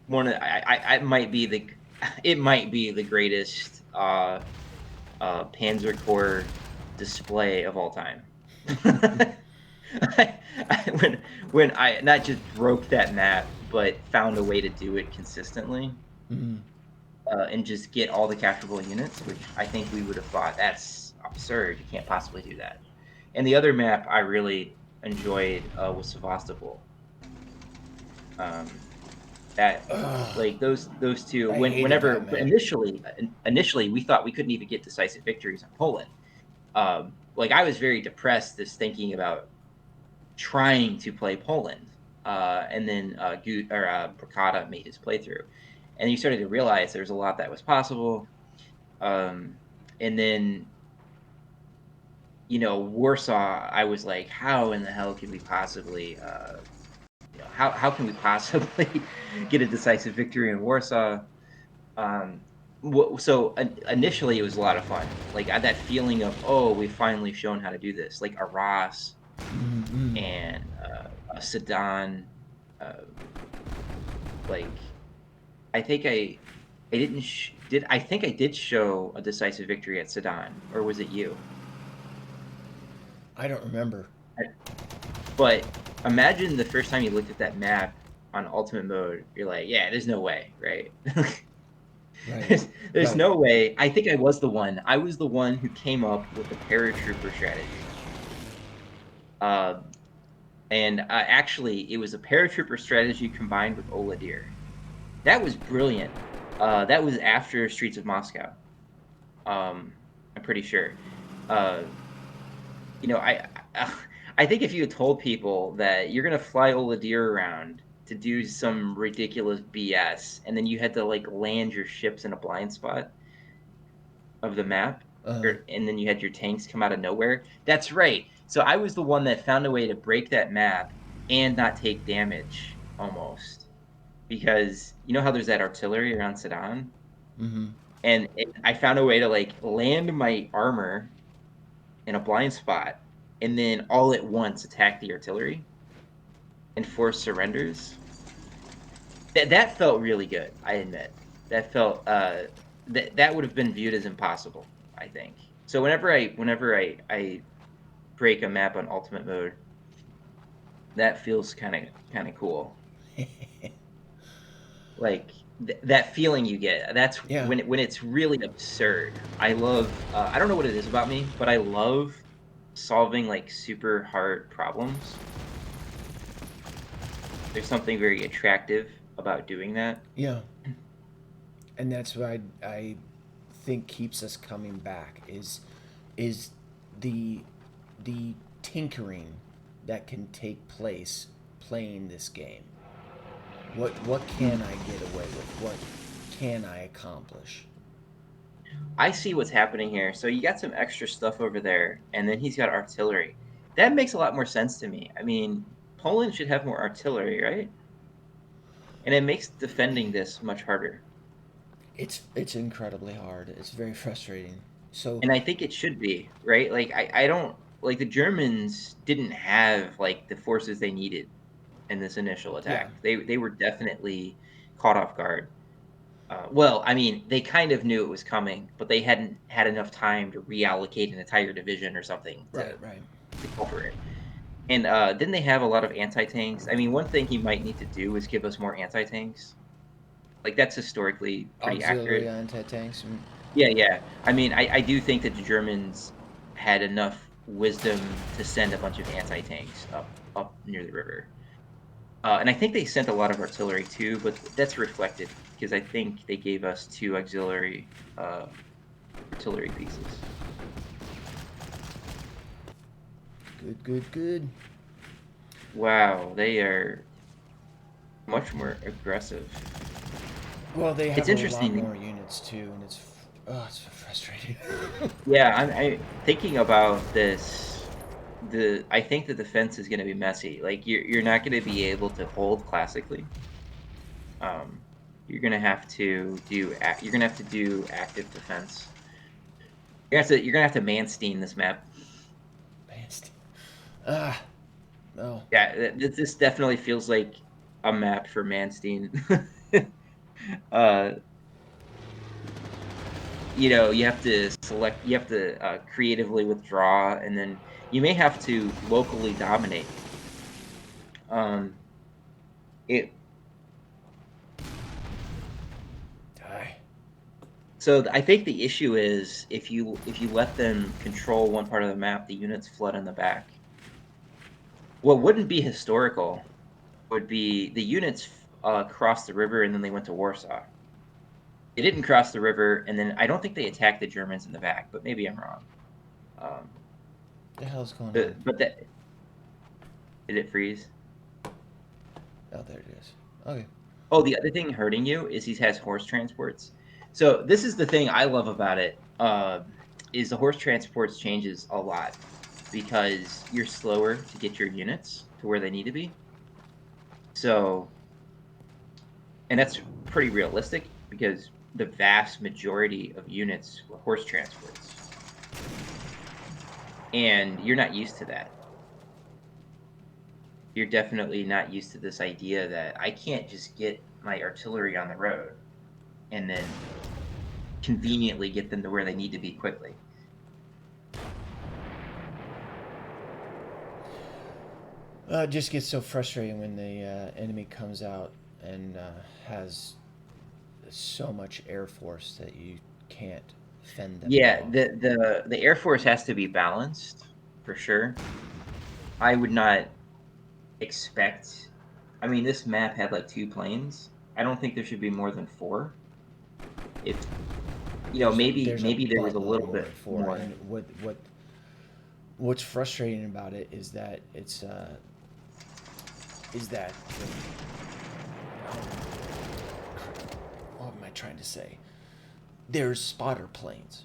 one of I might be the it might be the greatest Panzer Corps display of all time. When I not just broke that map, but found a way to do it consistently, Mm. and just get all the capturable units, which I think we would have thought that's absurd. You can't possibly do that. And the other map I really enjoyed was Sevastopol. Um, that Ugh, like those two I hated that but map. initially we thought we couldn't even get decisive victories on Poland. Like I was very depressed just thinking about trying to play Poland. And then Bracada made his playthrough, and you started to realize there's a lot that was possible. Um, and then Warsaw, I was like, how in the hell can we possibly how can we possibly get a decisive victory in Warsaw? Um, so initially it was a lot of fun. Like that feeling of, oh, we've finally shown how to do this. Like Arras Mm-mm. and a Sedan. Uh, like I think I didn't did I think I did show a decisive victory at Sedan, or was it you? I don't remember. But imagine the first time you looked at that map on ultimate mode, you're like, yeah, there's no way, right? Right. there's Right. no way. I think I was the one. I was the one who came up with the paratrooper strategy. Uh, and actually, it was a paratrooper strategy combined with Oladir. That was brilliant. That was after Streets of Moscow. I'm pretty sure. Uh, you know, I think if you had told people that you're gonna fly Oladir around to do some ridiculous BS, and then you had to like land your ships in a blind spot of the map, Uh, and then you had your tanks come out of nowhere. That's right. So I was the one that found a way to break that map and not take damage almost because you know how there's that artillery around Sedan, mm-hmm. and I found a way to like land my armor in a blind spot and then all at once attack the artillery and force surrenders. That felt really good. I admit that felt that would have been viewed as impossible. I think so. Whenever I break a map on ultimate mode, that feels kind of cool. Like that feeling you get. That's Yeah. when it's really absurd. I love. I don't know what it is about me, but I love solving like super hard problems. There's something very attractive about doing that. Yeah, and that's what I think keeps us coming back is the the tinkering that can take place playing this game. What can I get away with? What can I accomplish? I see what's happening here. So you got some extra stuff over there, and then he's got artillery. That makes a lot more sense to me. I mean, Poland should have more artillery, right? And it makes defending this much harder. It's incredibly hard. It's very frustrating. So And I think it should be, right? Like I don't like the Germans didn't have like the forces they needed in this initial yeah, attack. They were definitely caught off guard. Well, I mean, they kind of knew it was coming, but they hadn't had enough time to reallocate an entire division or something right, right. to cover it. And didn't they have a lot of anti tanks? I mean, one thing he might need to do is give us more anti tanks. Like that's historically pretty Auxiliary accurate. anti tanks. Yeah, yeah. I mean, I do think that the Germans had enough wisdom to send a bunch of anti tanks up near the river. And I think they sent a lot of artillery too, but that's reflected because I think they gave us 2 auxiliary artillery pieces. Good, good, good. Wow, they are much more aggressive. Well, they It's have a lot interesting. more units too, and it's so frustrating. Yeah, I'm thinking about this. I think the defense is going to be messy. Like you're not going to be able to hold classically. Um, you're going to have to you're going to have to do active defense. You're going to have to Manstein this map. Bast- ah, no. Yeah, this definitely feels like a map for Manstein. uh, you have to select, you have to creatively withdraw, and then you may have to locally dominate. Um, it Die. so I think the issue is if you let them control one part of the map, the units flood in the back. What wouldn't be historical would be the units crossed the river and then they went to Warsaw. They didn't cross the river, and then I don't think they attacked the Germans in the back, but maybe I'm wrong. Um, The hell's going on? but that did it freeze? Oh, there it is. Okay. Oh, the other thing hurting you is he has horse transports. So this is the thing I love about it. Is the horse transports changes a lot because you're slower to get your units to where they need to be. So, and that's pretty realistic because the vast majority of units were horse transports, and you're not used to that. You're definitely not used to this idea that I can't just get my artillery on the road and then conveniently get them to where they need to be quickly. It just gets so frustrating when the enemy comes out and has so much air force that you can't fend them Yeah, off. the Air Force has to be balanced for sure. I would not expect. I mean, this map had like 2 planes. I don't think there should be more than 4. If There's a maybe there was a buttload little more than bit four, more. and what's frustrating about it is that what am I trying to say? There's spotter planes.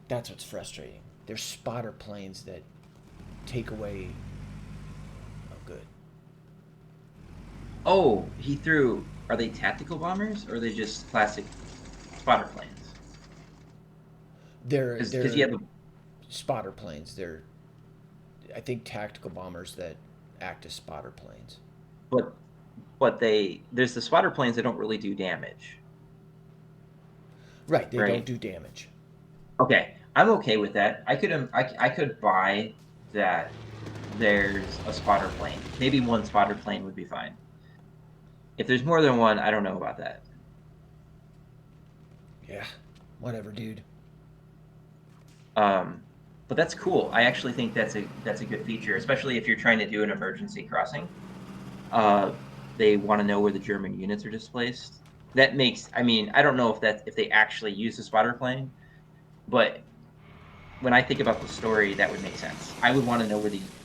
That's what's frustrating. There's spotter planes that take away. Oh, good. Oh, he threw. Are they tactical bombers or are they just classic spotter planes? Because you They're have a spotter planes. They're I think tactical bombers that act as spotter planes. but there's the spotter planes that don't really do damage, Right. They don't right? do damage. Okay, I'm okay with that. I could buy that. There's a spotter plane. Maybe one spotter plane would be fine. If there's more than one, I don't know about that. Yeah. Whatever, dude. Um, But that's cool. I actually think that's a good feature, especially if you're trying to do an emergency crossing. They want to know where the German units are displaced. That makes, I mean, I don't know if they actually use the spotter plane, but when I think about the story, that would make sense. I would want to know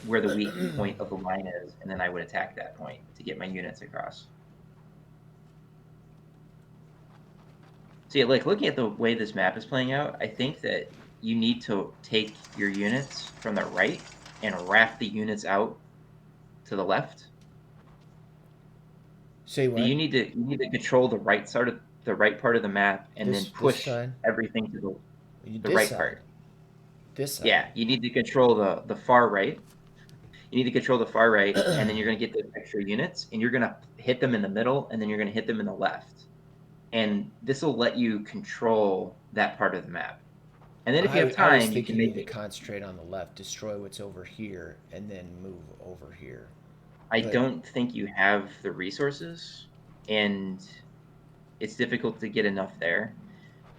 where the weak point of the line is, and then I would attack that point to get my units across. See, like looking at the way this map is playing out, I think that you need to take your units from the right and raft the units out to the left. Say So what? you need to control the right part of the map and then This push side? everything to the This right side. part. This side. Yeah, you need to control the far right. You need to control the far right, and then you're going to get the extra units, and you're going to hit them in the middle, and then you're going to hit them in the left. And this will let you control that part of the map. And then if you have I was time, you can thinking you make need to it. concentrate on the left, destroy what's over here, and then move over here. I But don't think you have the resources, and it's difficult to get enough there.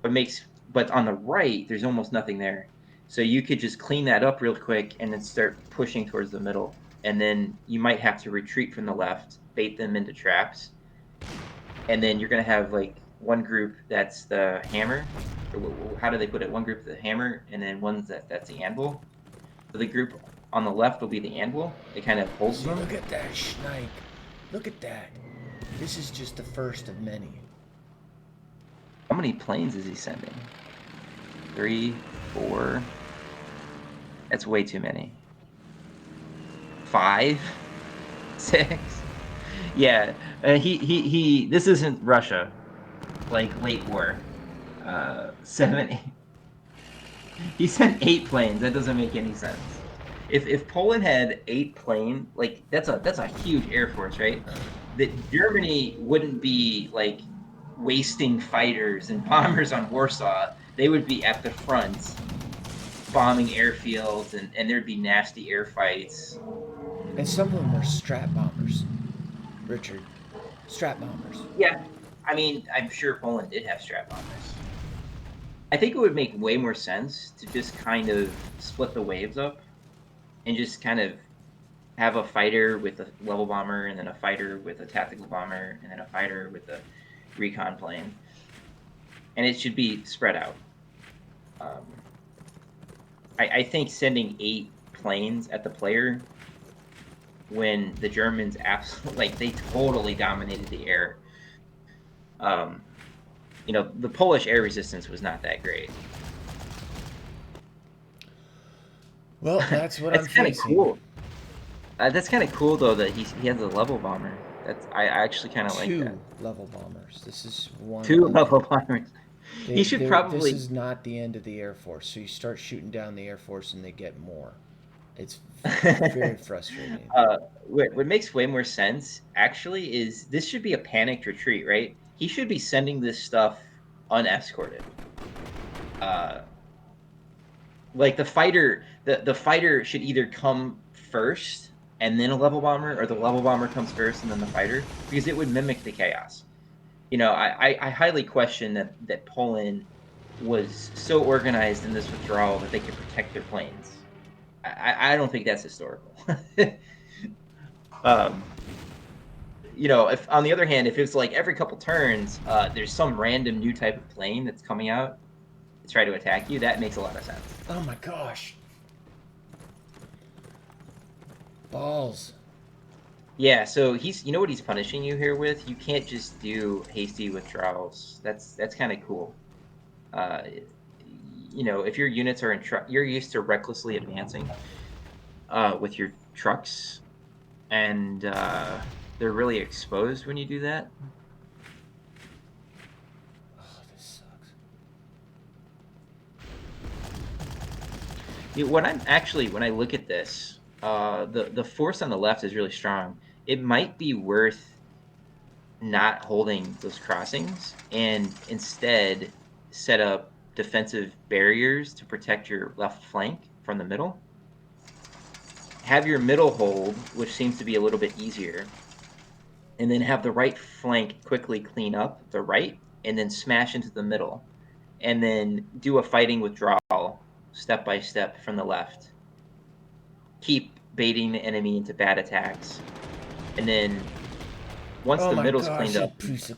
But on the right, there's almost nothing there. So you could just clean that up real quick and then start pushing towards the middle. And then you might have to retreat from the left, bait them into traps, and then you're going to have like one group that's the hammer, or how do they put it? One group the hammer, and then one's that's the anvil. So the group on the left will be the anvil. It kind of holds see, look them. at that snipe. Look at that. This is just the first of many. How many planes is he sending? 3, 4. That's way too many. 5, 6. Yeah, he. This isn't Russia, like late war. 7, 8. He sent 8 planes. That doesn't make any sense. If Poland had 8 planes, like that's a huge air force, right? That Germany wouldn't be like wasting fighters and bombers on Warsaw. They would be at the front bombing airfields, and there'd be nasty air fights. And some of them are strat bombers. Richard. Strat bombers. Yeah, I mean, I'm sure Poland did have strat bombers. I think it would make way more sense to just kind of split the waves up and just kind of have a fighter with a level bomber, and then a fighter with a tactical bomber, and then a fighter with a recon plane. And it should be spread out. Um, I think sending 8 planes at the player when the Germans absolutely, like, they totally dominated the air. The Polish air resistance was not that great. Well, that's what I'm That's kind of facing. cool. That's kind of cool though that he has a level bomber. I actually kind of like that. 2 level bombers. This is one 2 of level them. bombers. He should This probably. is not the end of the Air Force. So you start shooting down the Air Force and they get more. It's very frustrating. What makes way more sense actually is this should be a panicked retreat, right? He should be sending this stuff unescorted. Uh, like the fighter should either come first and then a level bomber, or the level bomber comes first and then the fighter, because it would mimic the chaos. I highly question that Poland was so organized in this withdrawal that they could protect their planes. I don't think that's historical. um, if on the other hand, if it's like every couple turns, there's some random new type of plane that's coming out to try to attack you, that makes a lot of sense. Oh my gosh. Balls. Yeah, so you know what he's punishing you here with? You can't just do hasty withdrawals. That's kind of cool. Uh, if your units are you're used to recklessly advancing with your trucks, and they're really exposed when you do that. Oh, this sucks. When I look at this, the force on the left is really strong. It might be worth not holding those crossings and instead set up defensive barriers to protect your left flank from the middle. Have your middle hold, which seems to be a little bit easier, and then have the right flank quickly clean up the right, and then smash into the middle, and then do a fighting withdrawal step by step from the left. Keep baiting the enemy into bad attacks. And then once Oh the my middle's gosh, cleaned you up. piece of...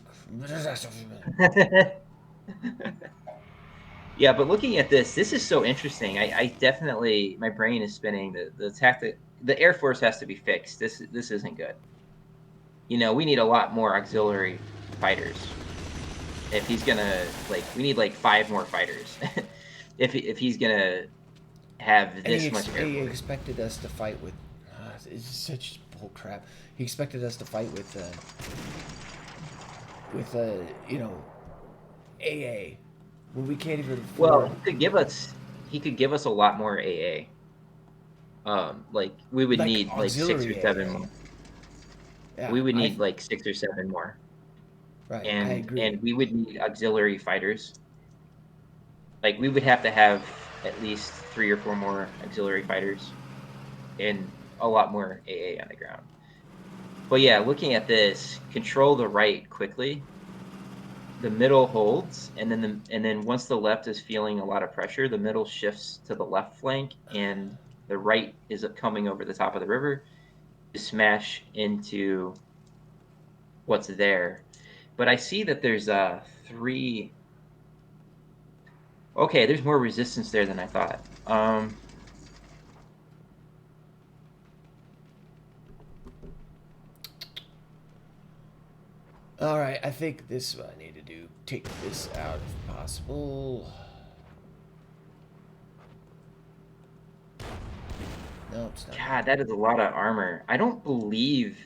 Yeah, but looking at this is so interesting. I definitely, my brain is spinning. The tactic, the Air Force has to be fixed. This isn't good. You know, we need a lot more auxiliary fighters. If he's gonna we need like 5 more fighters. If he's gonna have And this much Air he Force. expected us to fight with... it's such bull crap. He expected us to fight with you know, AA. Well, we can't even Well, afford... he could give us a lot more AA. Like we would like, need like 6 or auxiliary 7 AA. more. Yeah, We would need like 6 or 7 more. right, I And agree. we would need auxiliary fighters. Like we would have to have at least 3 or 4 more auxiliary fighters and a lot more AA on the ground. But yeah, looking at this, control the right quickly. The middle holds, and then once the left is feeling a lot of pressure, the middle shifts to the left flank, and the right is coming over the top of the river to smash into what's there. But I see that there's 3. Okay, there's more resistance there than I thought. All right, I think this is what I need to do. Take this out if possible. No, it's not God, that. that is a lot of armor. I don't believe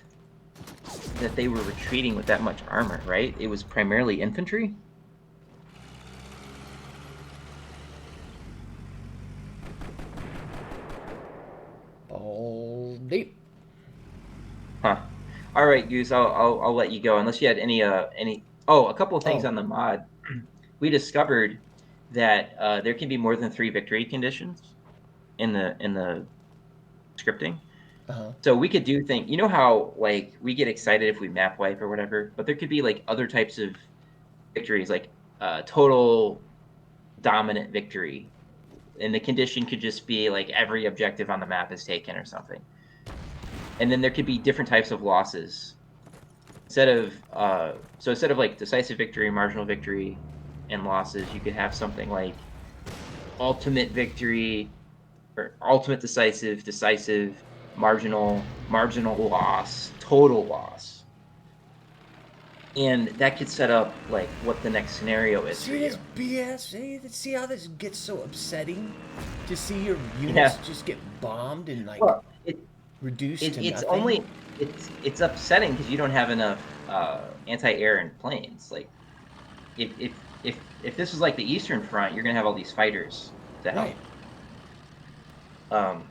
that they were retreating with that much armor, right? It was primarily infantry. All deep. Huh. All right, Goose. I'll let you go unless you had any. Oh, a couple of things Oh, on the mod. We discovered that there can be more than 3 victory conditions in the scripting. uh-huh. So we could do things. You know how like we get excited if we map wipe or whatever, but there could be like other types of victories, like total dominant victory, and the condition could just be like every objective on the map is taken or something. And then there could be different types of losses. Instead of like decisive victory, marginal victory, and losses, you could have something like ultimate victory or ultimate decisive, decisive, marginal loss, total loss. And that could set up like what the next scenario is for See this you. BS? See how this gets so upsetting? To see your units Yeah. just get bombed and like Well, reduced to it's nothing? only it's upsetting because you don't have enough anti-air and planes. Like if this was like the Eastern Front, you're gonna have all these fighters to Right. help. Um,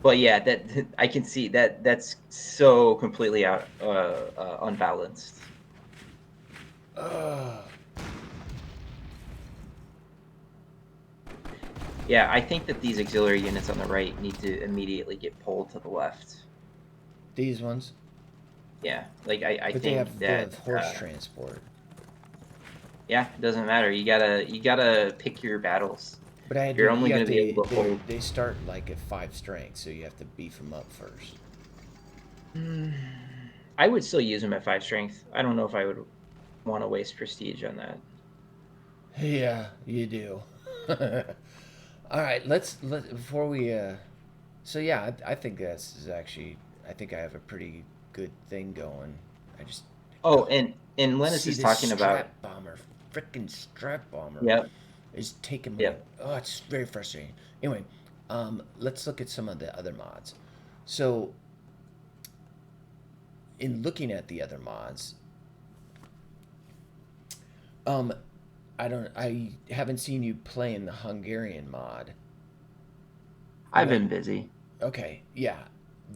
but yeah, that I can see that's so completely out unbalanced. Ugh. Yeah, I think that these auxiliary units on the right need to immediately get pulled to the left. These ones. Yeah, like I But think they that have horse transport. yeah, it doesn't matter. You gotta pick your battles. But I had You're to, only you gonna have be to, able to hold. they start like at 5 strength, so you have to beef them up first. I would still use them at 5 strength. I don't know if I would want to waste prestige on that. Yeah, you do. All right, before we so yeah, I think this is actually I think I have a pretty good thing going. I just Oh, God, and Lennis see is this talking about. strap bomber, freaking strap bomber Yep, is taking my yep. oh, it's very frustrating. Anyway, let's look at some of the other mods. So, in looking at the other mods, um, I haven't seen you playing the Hungarian mod. I've What? been busy. Okay, yeah.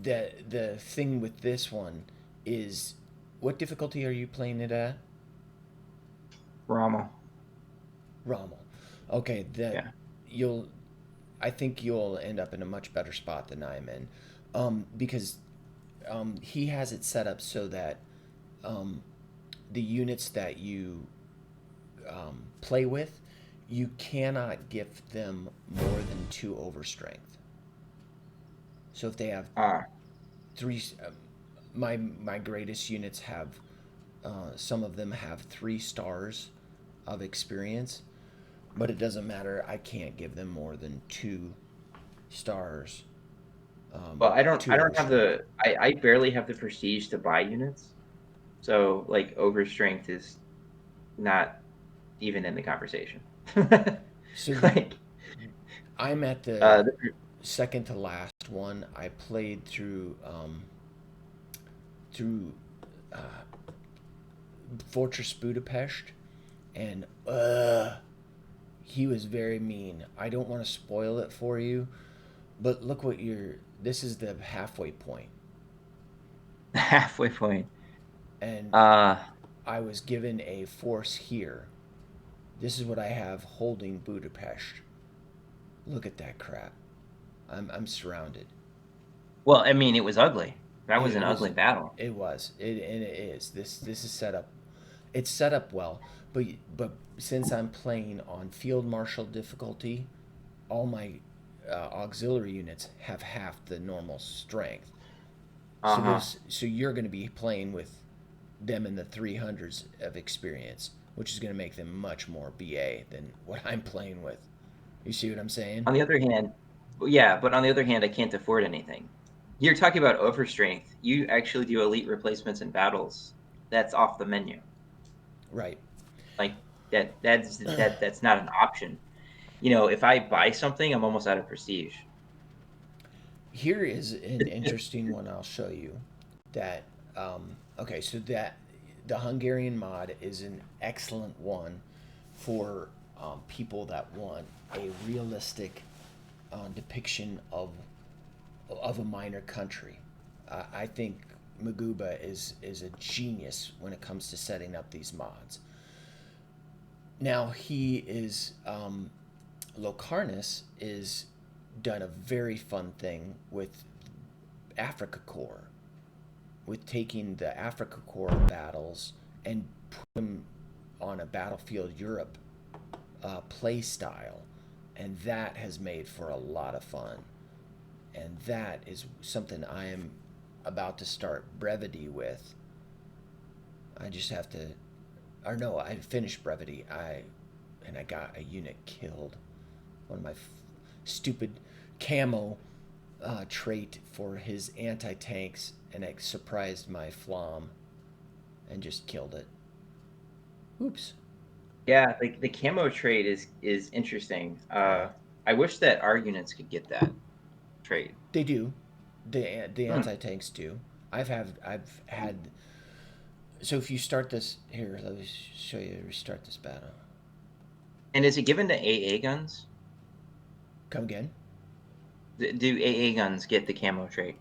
The thing with this one is, what difficulty are you playing it at? Rommel. Rommel. Okay, that Yeah. you'll. I think you'll end up in a much better spot than I'm in, because he has it set up so that um, the units that you play with, You cannot gift them more than 2 overstrength. So if they have Ah, 3, my greatest units have, some of them have 3 stars of experience, but it doesn't matter. I can't give them more than 2 stars, well, I 2 don't have overstrength. I barely have the prestige to buy units. So like overstrength is not even in the conversation. So Like I'm at uh the the, second to last one. I played through uh, Fortress Budapest, and he was very mean. I don't want to spoil it for you, but look what you're. This is the halfway point, halfway point. and Uh I was given a force here. This is what I have holding Budapest. Look at that crap. I'm surrounded. well, I mean it was ugly. That was It an was, ugly battle. it was, and it is. This is set up. It's set up well, but since I'm playing on field marshal difficulty, all my auxiliary units have half the normal strength. So Uh-huh. so you're going to be playing with them in the 300s of experience, which is going to make them much more BA than what I'm playing with. You see what I'm saying? On the other hand, yeah, but on the other hand, I can't afford anything. You're talking about overstrength. You actually do elite replacements in battles. That's off the menu. Right. Like that's not an option. You know, if I buy something, I'm almost out of prestige. Here is an interesting one I'll show you. That okay, so that the Hungarian mod is an excellent one for people that want a realistic depiction of a minor country. I think Maguba is a genius when it comes to setting up these mods. Now he is Locarnus is done a very fun thing with Afrika Korps, with taking the Afrika Korps battles and put them on a Battlefield Europe play style, and that has made for a lot of fun. And that is something I am about to start brevity with. I just have to, or no, I finished brevity. I got a unit killed. One of my stupid camo trait for his anti tanks, and it surprised my flam and just killed it. Oops. Yeah, like the camo trade is interesting. Yeah, I wish that our units could get that trade. they do. The Hmm. anti tanks do. I've had. So if you start this here, let me show you. Restart this battle. And is it given to AA guns? Come again. Do AA guns get the camo trait?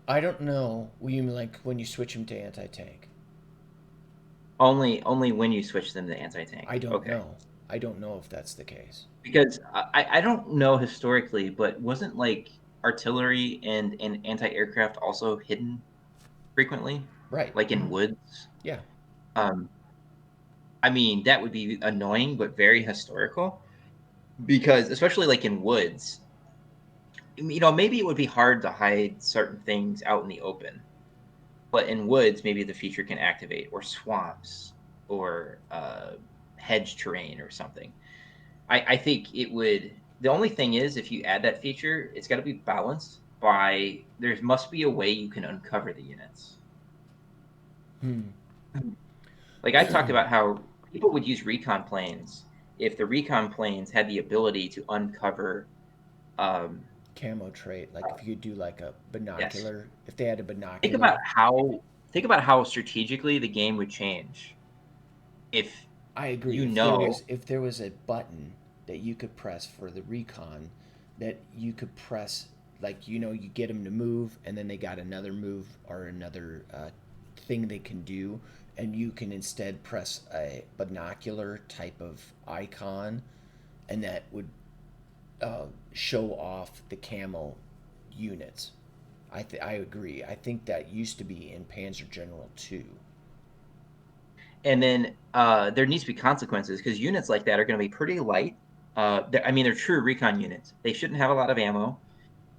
I don't know. You mean like when you switch them to anti tank? Only when you switch them to anti-tank. I don't Okay. know. I don't know if that's the case. Because I don't know historically, but wasn't like artillery and anti-aircraft also hidden frequently, Right. like in woods? Yeah. Um, I mean, that would be annoying, but very historical because especially like in woods, you know, maybe it would be hard to hide certain things out in the open, but in woods, maybe the feature can activate, or swamps, or hedge terrain, or something. I think it would. The only thing is, if you add that feature, it's got to be balanced by. There must be a way you can uncover the units. Hmm. Like I talked about how people would use recon planes if the recon planes had the ability to uncover. Um, Camo trait. Like if you could do like a yes, binocular, if they had a think binocular. about how think about how strategically the game would change if I agree. you know. If there was a button that you could press for the recon, that you could press, like you get them to move, and then they got another move or another thing they can do, and you can instead press a binocular type of icon, and that would show off the camo units. I agree. I think that used to be in Panzer General 2. And then there needs to be consequences because units like that are going to be pretty light. I mean, they're true recon units. They shouldn't have a lot of ammo.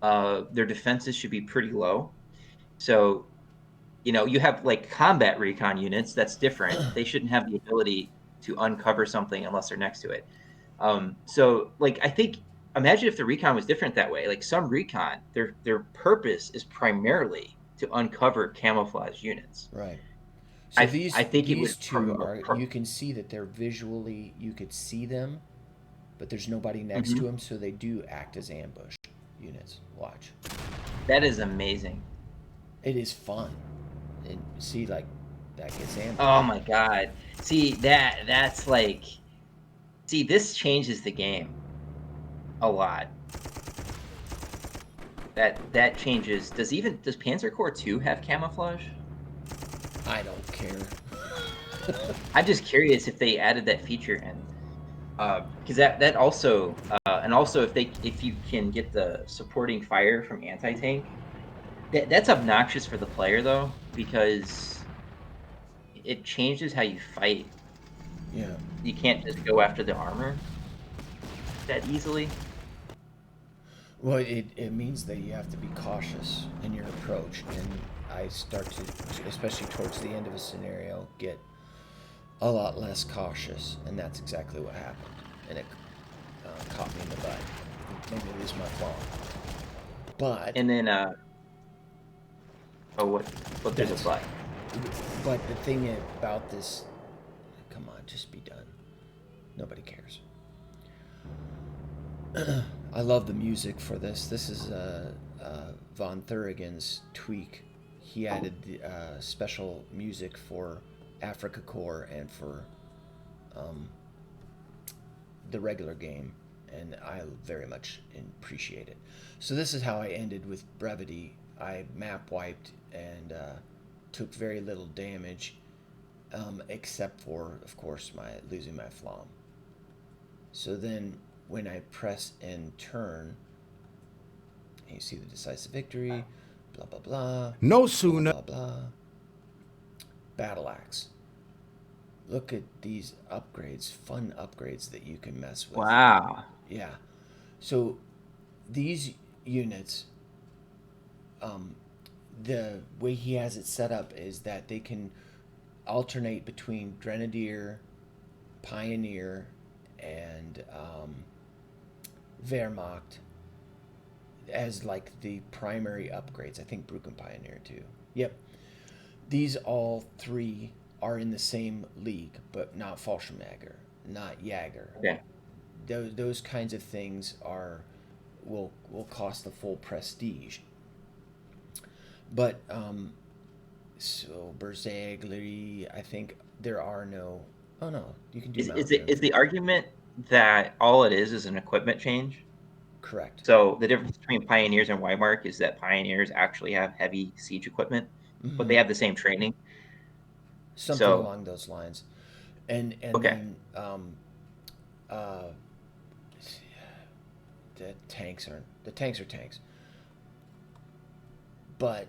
Their defenses should be pretty low. So, you have like combat recon units. That's different. They shouldn't have the ability to uncover something unless they're next to it. So, like, I think imagine if the recon was different that way. Like some recon, their purpose is primarily to uncover camouflage units. Right. So I think it these would two promote. are, you can see that they're visually, you could see them, but there's nobody next to Mhm. them, so they do act as ambush units. Watch. That is amazing. It is fun. And see, like, that gets Oh ambushed. my God. See that's like see this changes the game a lot. That changes. Does Panzer Corps 2 have camouflage? I don't care. I'm just curious if they added that feature in. Because that also and also if you can get the supporting fire from anti-tank, that's obnoxious for the player though, because it changes how you fight. Yeah. You can't just go after the armor that easily. Well, it means that you have to be cautious in your approach, and I start to, especially towards the end of a scenario, get a lot less cautious, and that's exactly what happened. And it caught me in the butt. It made me lose my fault. But And then oh what there's a that's, but. but the thing about this, come on, just be done. Nobody cares. I love the music for this. This is Von Thurigan's tweak. He added the special music for Afrika Korps and for um, the regular game, and I very much appreciate it. So this is how I ended with brevity. I map wiped and took very little damage, except for, of course, my losing my flam. So then, when I press and turn, you see the decisive victory, blah blah blah, No blah sooner. blah blah. Battle axe. Look at these upgrades, fun upgrades that you can mess with. Wow. Yeah. So these units, um, the way he has it set up is that they can alternate between Grenadier, Pioneer, and Wehrmacht as like the primary upgrades. I think Brucken Pioneer too. Yep. These all three are in the same league, but not Fallschirmjäger, not Jaeger. Okay. Those kinds of things are will cost the full prestige. But so Bersaglieri, I think there are no. Oh no, you can do Is Mountaineer. the argument that all it is an equipment change? Correct. So the difference between Pioneers and Weimar is that Pioneers actually have heavy siege equipment, but they Mm-hmm. have the same training. Something So along those lines, and okay. then uh, the tanks are tanks. But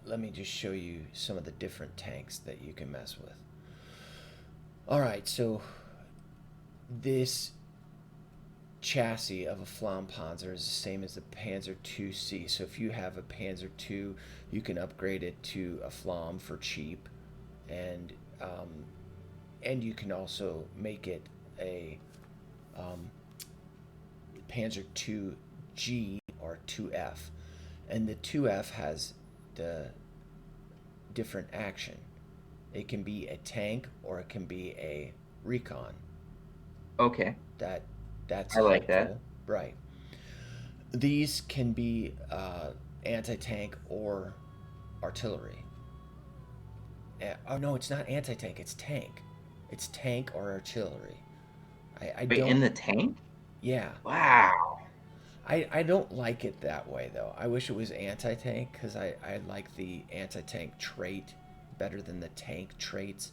let me just show you some of the different tanks that you can mess with. All right, so this chassis of a Flampanzer is the same as the Panzer II-C. So if you have a Panzer II, you can upgrade it to a Flam for cheap, and um, and you can also make it a um, Panzer II-G or 2F, and the 2F has the different action. It can be a tank or it can be a recon. Okay. That that's I like that. helpful, right? These can be anti-tank or artillery. Oh no, it's not anti-tank. It's tank. It's tank or artillery. I Wait, don't. in the tank? Yeah, Wow. I don't like it that way though. I wish it was anti-tank because I like the anti-tank trait better than the tank traits.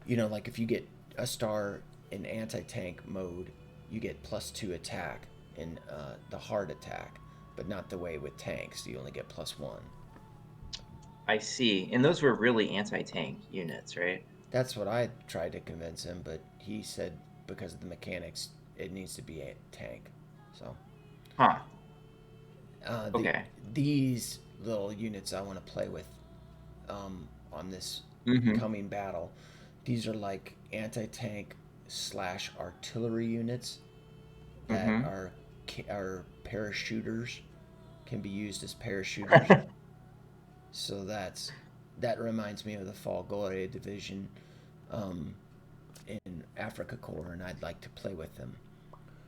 You know, like if you get a star in anti-tank mode, you get +2 attack in the hard attack, but not the way with tanks. You only get +1. I see. And those were really anti-tank units, right? That's what I tried to convince him, but he said because of the mechanics, it needs to be a tank. So Huh. uh, the Okay. these little units I want to play with on this Mm-hmm. coming battle. These are like anti-tank slash artillery units that Mm-hmm. are parachuters, can be used as parachuters. So that reminds me of the Fall Gloria division um, in Afrika Korps, and I'd like to play with them.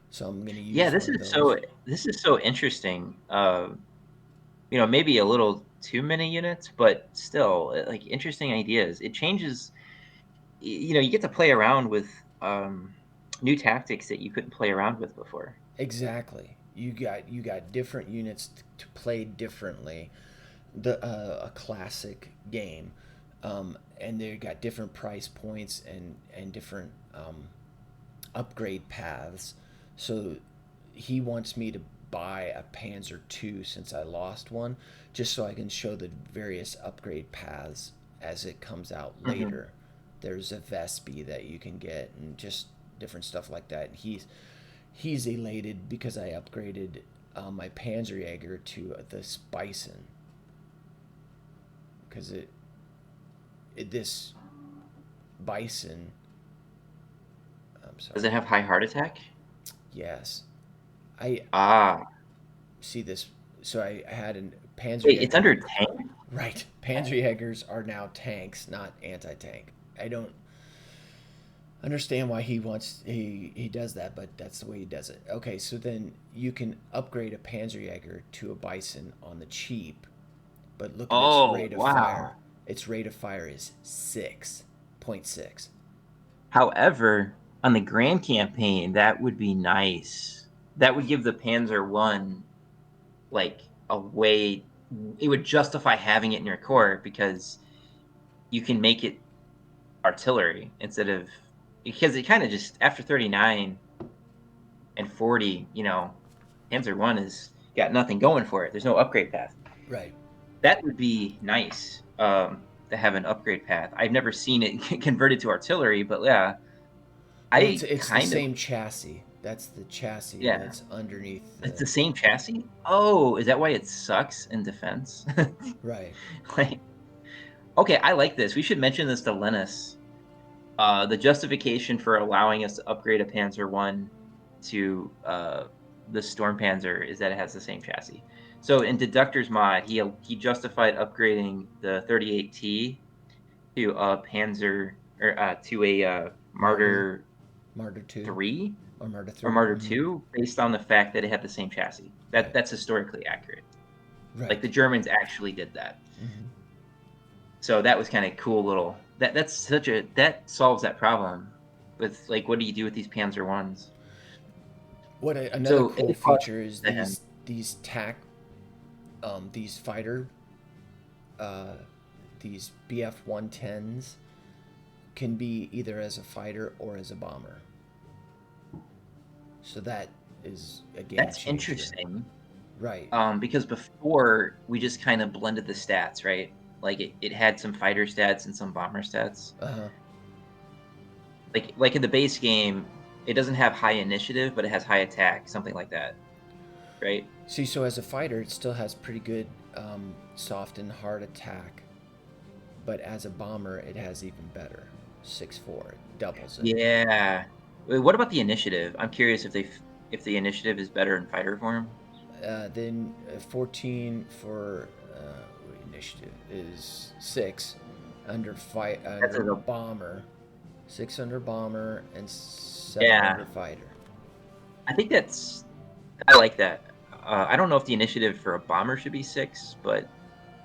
So I'm going to Yeah, use one of those. this is so interesting. Maybe a little too many units, but still, like interesting ideas. It changes. You get to play around with new tactics that you couldn't play around with before. Exactly. You got different units to play differently. A classic game, and they got different price points and different upgrade paths. So he wants me to buy a Panzer II since I lost one, just so I can show the various upgrade paths as it comes out Hmm. later. There's a Vespi that you can get and just different stuff like that. He's elated because I upgraded my Panzerjäger to this Bison because this Bison. I'm Does it sorry. have high heart attack? Yes, I Ah, see this. So I had a wait, it's under Panzerjäger. tank. Right, Panzerjägers are now tanks, not anti-tank. I don't understand why he does that, but that's the way he does it. Okay, so then you can upgrade a Panzerjäger to a Bison on the cheap, but look at its Oh, rate of wow. fire. Its rate of fire is 6.6. However, on the Grand Campaign, that would be nice. That would give the Panzer One like a way. It would justify having it in your core because you can make it artillery instead of because it kind of just after 39 and 40, Panzer One is got nothing going for it. There's no upgrade path. Right. That would be nice to have an upgrade path. I've never seen it converted to artillery, but yeah, Well, it's I it's the kind of same chassis. That's the chassis yeah. that's underneath It's the the same chassis. Oh, is that why it sucks in defense? right. Like, okay, I like this. We should mention this to Lennis. The justification for allowing us to upgrade a Panzer One to the Storm Panzer is that it has the same chassis. So in Deductor's mod, he justified upgrading the 38T to a Panzer or to a Marty, Martyr Martyr 2 3 or Martyr or 3. Martyr 2 based on the fact that it had the same chassis. Right. That's historically accurate. Like the Right. Germans actually did that. Hmm. So that was kind of cool little that solves that problem with like what do you do with these Panzer ones? Another So cool any cost feature is to him. these fighter uh, these BF 110s can be either as a fighter or as a bomber. So that is a game That's changer. interesting. Right. Because before we just kind of blended the stats, right? Like it had some fighter stats and some bomber stats. Uh huh. Like in the base game, it doesn't have high initiative, but it has high attack, something like that, right? See, so as a fighter, it still has pretty good soft and hard attack, but as a bomber, it has even better 6.4. It doubles it. Yeah. Wait, what about the initiative? I'm curious if the initiative is better in fighter form. Then 14 for initiative is 6 That's under a bomber, 6 under bomber, and 7 under yeah. fighter. I think I like that. I don't know if the initiative for a bomber should be 6, but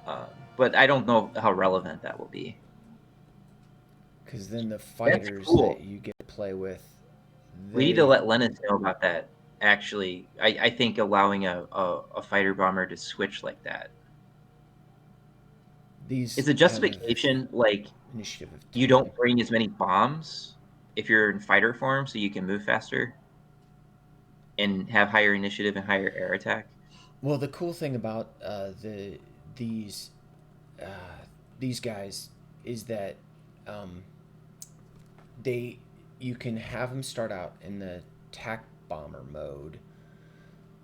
I don't know how relevant that will be. Because then the That's fighters that cool. you get to play with, We need to they let Lennis know about that. Actually, I think allowing a fighter bomber to switch like that is these a have a justification. Like initiative of you 10. don't bring as many bombs if you're in fighter form, so you can move faster and have higher initiative and higher air attack. Well, the cool thing about these uh, these guys is that um, they you can have them start out in the tac bomber mode,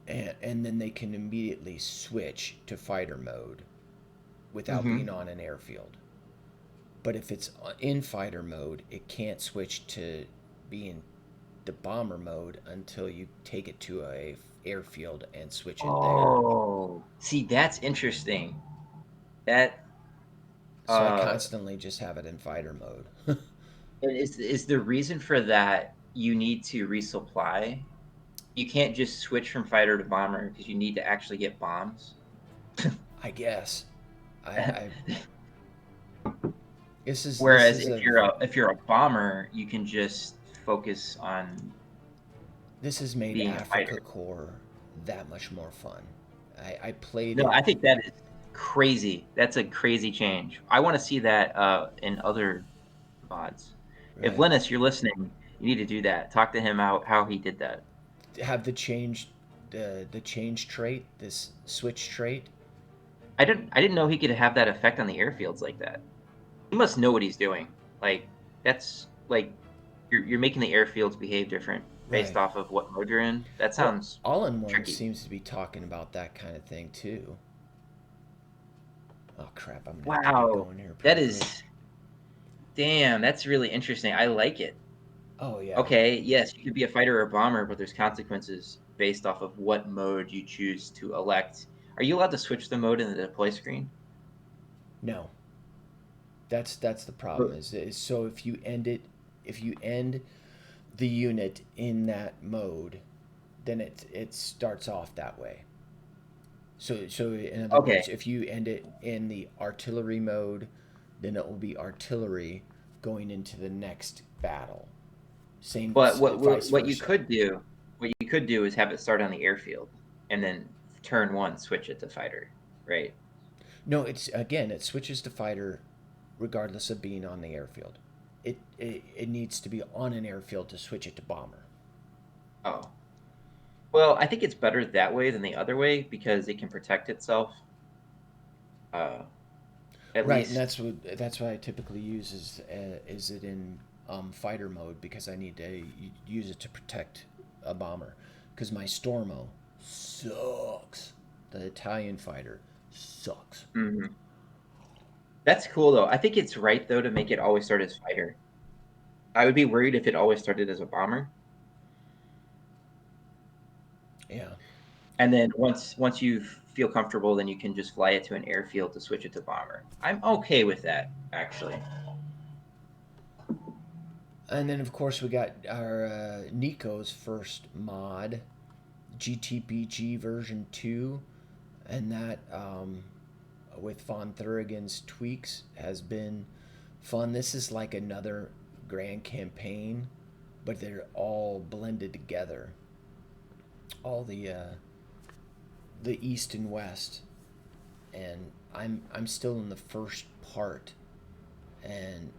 and then they can immediately switch to fighter mode without being Mm-hmm. on an airfield. But if it's in fighter mode, it can't switch to being the bomber mode until you take it to a airfield and switch it there. Oh, see, that's interesting. That So I uh constantly just have it in fighter mode. is the reason for that you need to resupply. You can't just switch from fighter to bomber because you need to actually get bombs. I guess. I this Whereas is a if you're a bomber, you can just focus on this has made being a Afrika fighter. Korps that much more fun. I played No, it I think that is crazy. That's a crazy change. I want to see that in other mods. If right. Lennis, you're listening, you need to do that. Talk to him how he did that. Have the change trait, this switch trait. I didn't know he could have that effect on the airfields like that. He must know what he's doing. Like that's like you're making the airfields behave different based Right. off of what mode you're in. That Well, sounds All in One tricky. seems to be talking about that kind of thing too. Oh crap! I'm gonna have to get Wow. going here That pretty quick. is damn, that's really interesting. I like it. Oh yeah. Okay, yes, you could be a fighter or a bomber, but there's consequences based off of what mode you choose to elect. Are you allowed to switch the mode in the deploy screen? No, that's the problem. Oh, Is so if you end the unit in that mode, then it starts off that way. So in other okay, words, if you end it in the artillery mode, then it will be artillery going into the next battle. Same but vice what you versa. could do, what you could do is have it start on the airfield, and then turn one switch it to fighter, right? No, it's again it switches to fighter regardless of being on the airfield. It needs to be on an airfield to switch it to bomber. Oh, well, I think it's better that way than the other way because it can protect itself. Uh, at Right, and least, that's what I typically use is it in fighter mode because I need to use it to protect a bomber because my Stormo sucks. The Italian fighter sucks. mhm. That's cool though. I think it's right though to make it always start as fighter. I would be worried if it always started as a bomber, Yeah. and then once you feel comfortable, then you can just fly it to an airfield to switch it to bomber. I'm okay with that actually. And then of course we got our Nico's first mod, GTPG version 2, and that with Von Thurigan's tweaks has been fun. This is like another grand campaign, but they're all blended together. All the east and west, and I'm still in the first part, and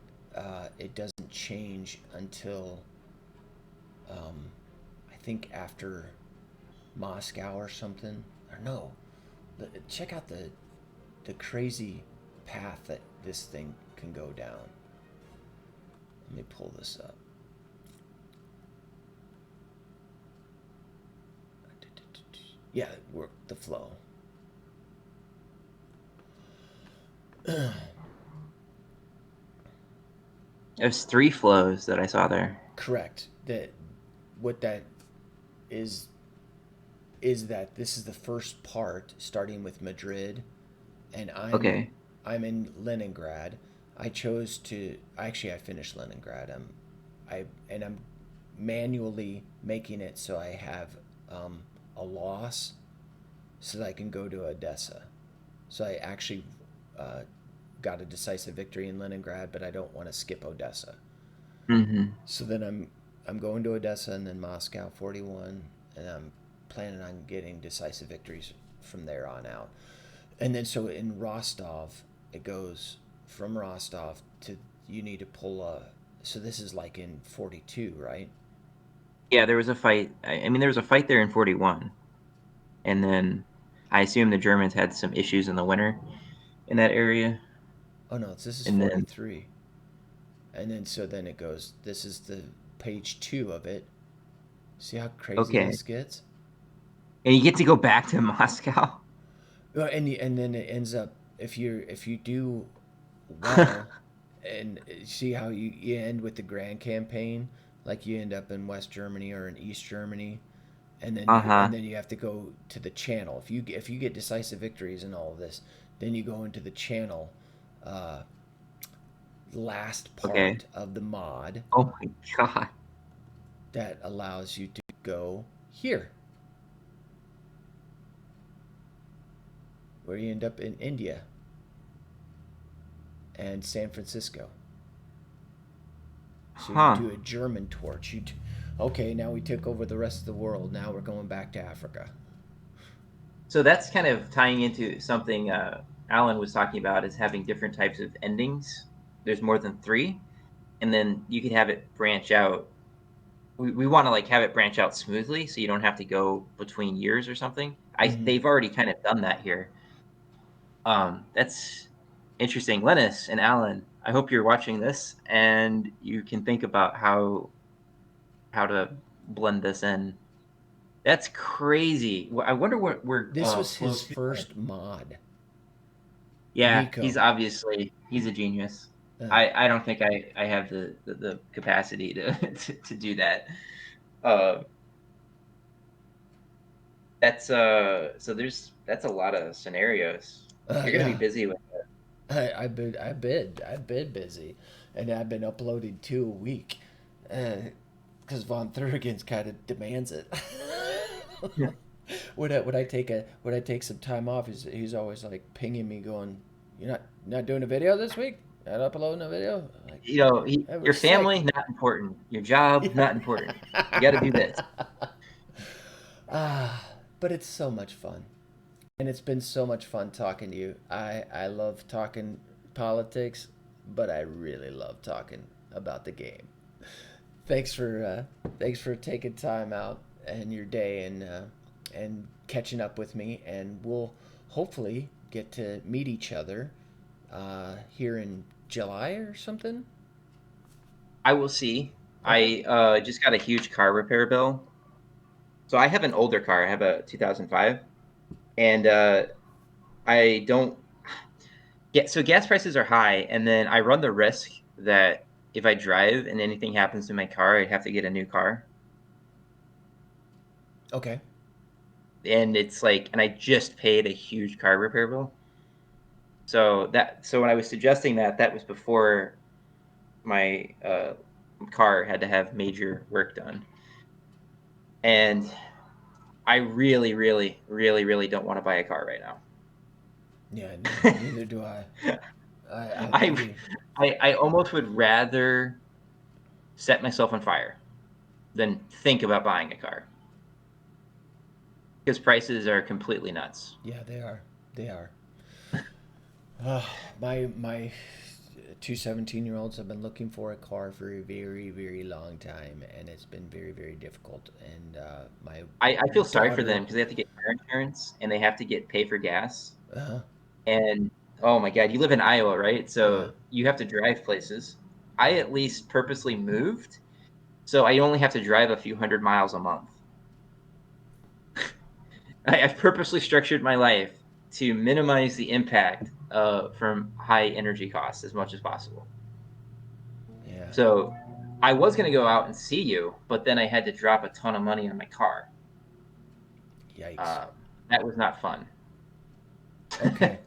it doesn't change until I think after Moscow or something. Or no, check out the crazy path that this thing can go down. Let me pull this up. Yeah, work the flow. There's three flows that I saw there. Correct. That what that is is that this is the first part starting with Madrid, and Okay. I'm in Leningrad. I chose to actually I finished Leningrad. I'm manually making it so I have a loss so that I can go to Odessa. So I actually uh, got a decisive victory in Leningrad, but I don't want to skip Odessa. Mm-hmm. So then I'm going to Odessa and then Moscow 41, and I'm planning on getting decisive victories from there on out. And then so in Rostov, it goes from Rostov to you need to pull a. So this is like in 42, right? Yeah, there was a fight. I mean, there was a fight there in 41, and then I assume the Germans had some issues in the winter in that area, Oh no, this is and then 43. And then so then it goes. This is the page 2 of it, See how crazy Okay. this gets? And you get to go back to Moscow. Well, and then it ends up, if you do well, and see how you end with the grand campaign, like you end up in West Germany or in East Germany, Uh-huh. and then you have to go to the channel. If you get decisive victories in all of this, then you go into the channel, uh, last Okay. part of the mod Oh my God. that allows you to go here, where you end up in India and San Francisco. So you Huh. do a German torch. Okay, now we took over the rest of the world. Now we're going back to Africa. So that's kind of tying into something Alan was talking about is having different types of endings. There's more than three, and then you could have it branch out. We want to like have it branch out smoothly, so you don't have to go between years or something. Mm-hmm. They've already kind of done that here. That's interesting, Lennis and Alan. I hope you're watching this and you can think about how to blend this in. That's crazy. I wonder what we're This was his close to. first mod. Yeah, Nico. he's a genius. Uh, I don't think I have the capacity to to do that. Uh, that's so that's a lot of scenarios. You're gonna be yeah. busy with I've been busy, and I've been uploading 2 a week, because Von Thurgens kind of demands it. it. When I take some time off, he's always like pinging me, going, "You're not doing a video this week? Not uploading a video?" I'm like, You know, "Hey, we're your sick." family not important. Your job Yeah. not important. You got to do this. But it's so much fun. And it's been so much fun talking to you. I love talking politics, but I really love talking about the game. Thanks for taking time out and your day and catching up with me. And we'll hopefully get to meet each other here in July or something. I will see. Okay. I just got a huge car repair bill. So I have an older car. I have a 2005, and I don't get so gas prices are high, and then I run the risk that if I drive and anything happens to my car, I'd have to get a new car. Okay. And it's like, and I just paid a huge car repair bill. So when I was suggesting that, that was before my car had to have major work done. And I really, really, really, really don't want to buy a car right now. Yeah. Neither do I. I I, we I almost would rather set myself on fire than think about buying a car because prices are completely nuts. Yeah, they are. They are. Uh, my 2 17-year-olds have been looking for a car for a very long time, and it's been very difficult. And my I feel sorry for them daughter, because they have to get car insurance and they have to get pay for gas. uh, And oh my God, you live in Iowa, right? yeah, So you have to drive places. I at least purposely moved, so I only have to drive a few hundred miles a month. I've purposely structured my life to minimize the impact from high energy costs as much as possible. yeah, So I was going to go out and see you, but then I had to drop a ton of money on my car. yikes. Uh, that was not fun. Okay,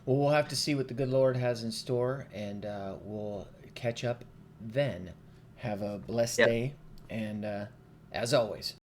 well, we'll have to see what the good Lord has in store, and we'll catch up then. Have a blessed Yep. day, and as always,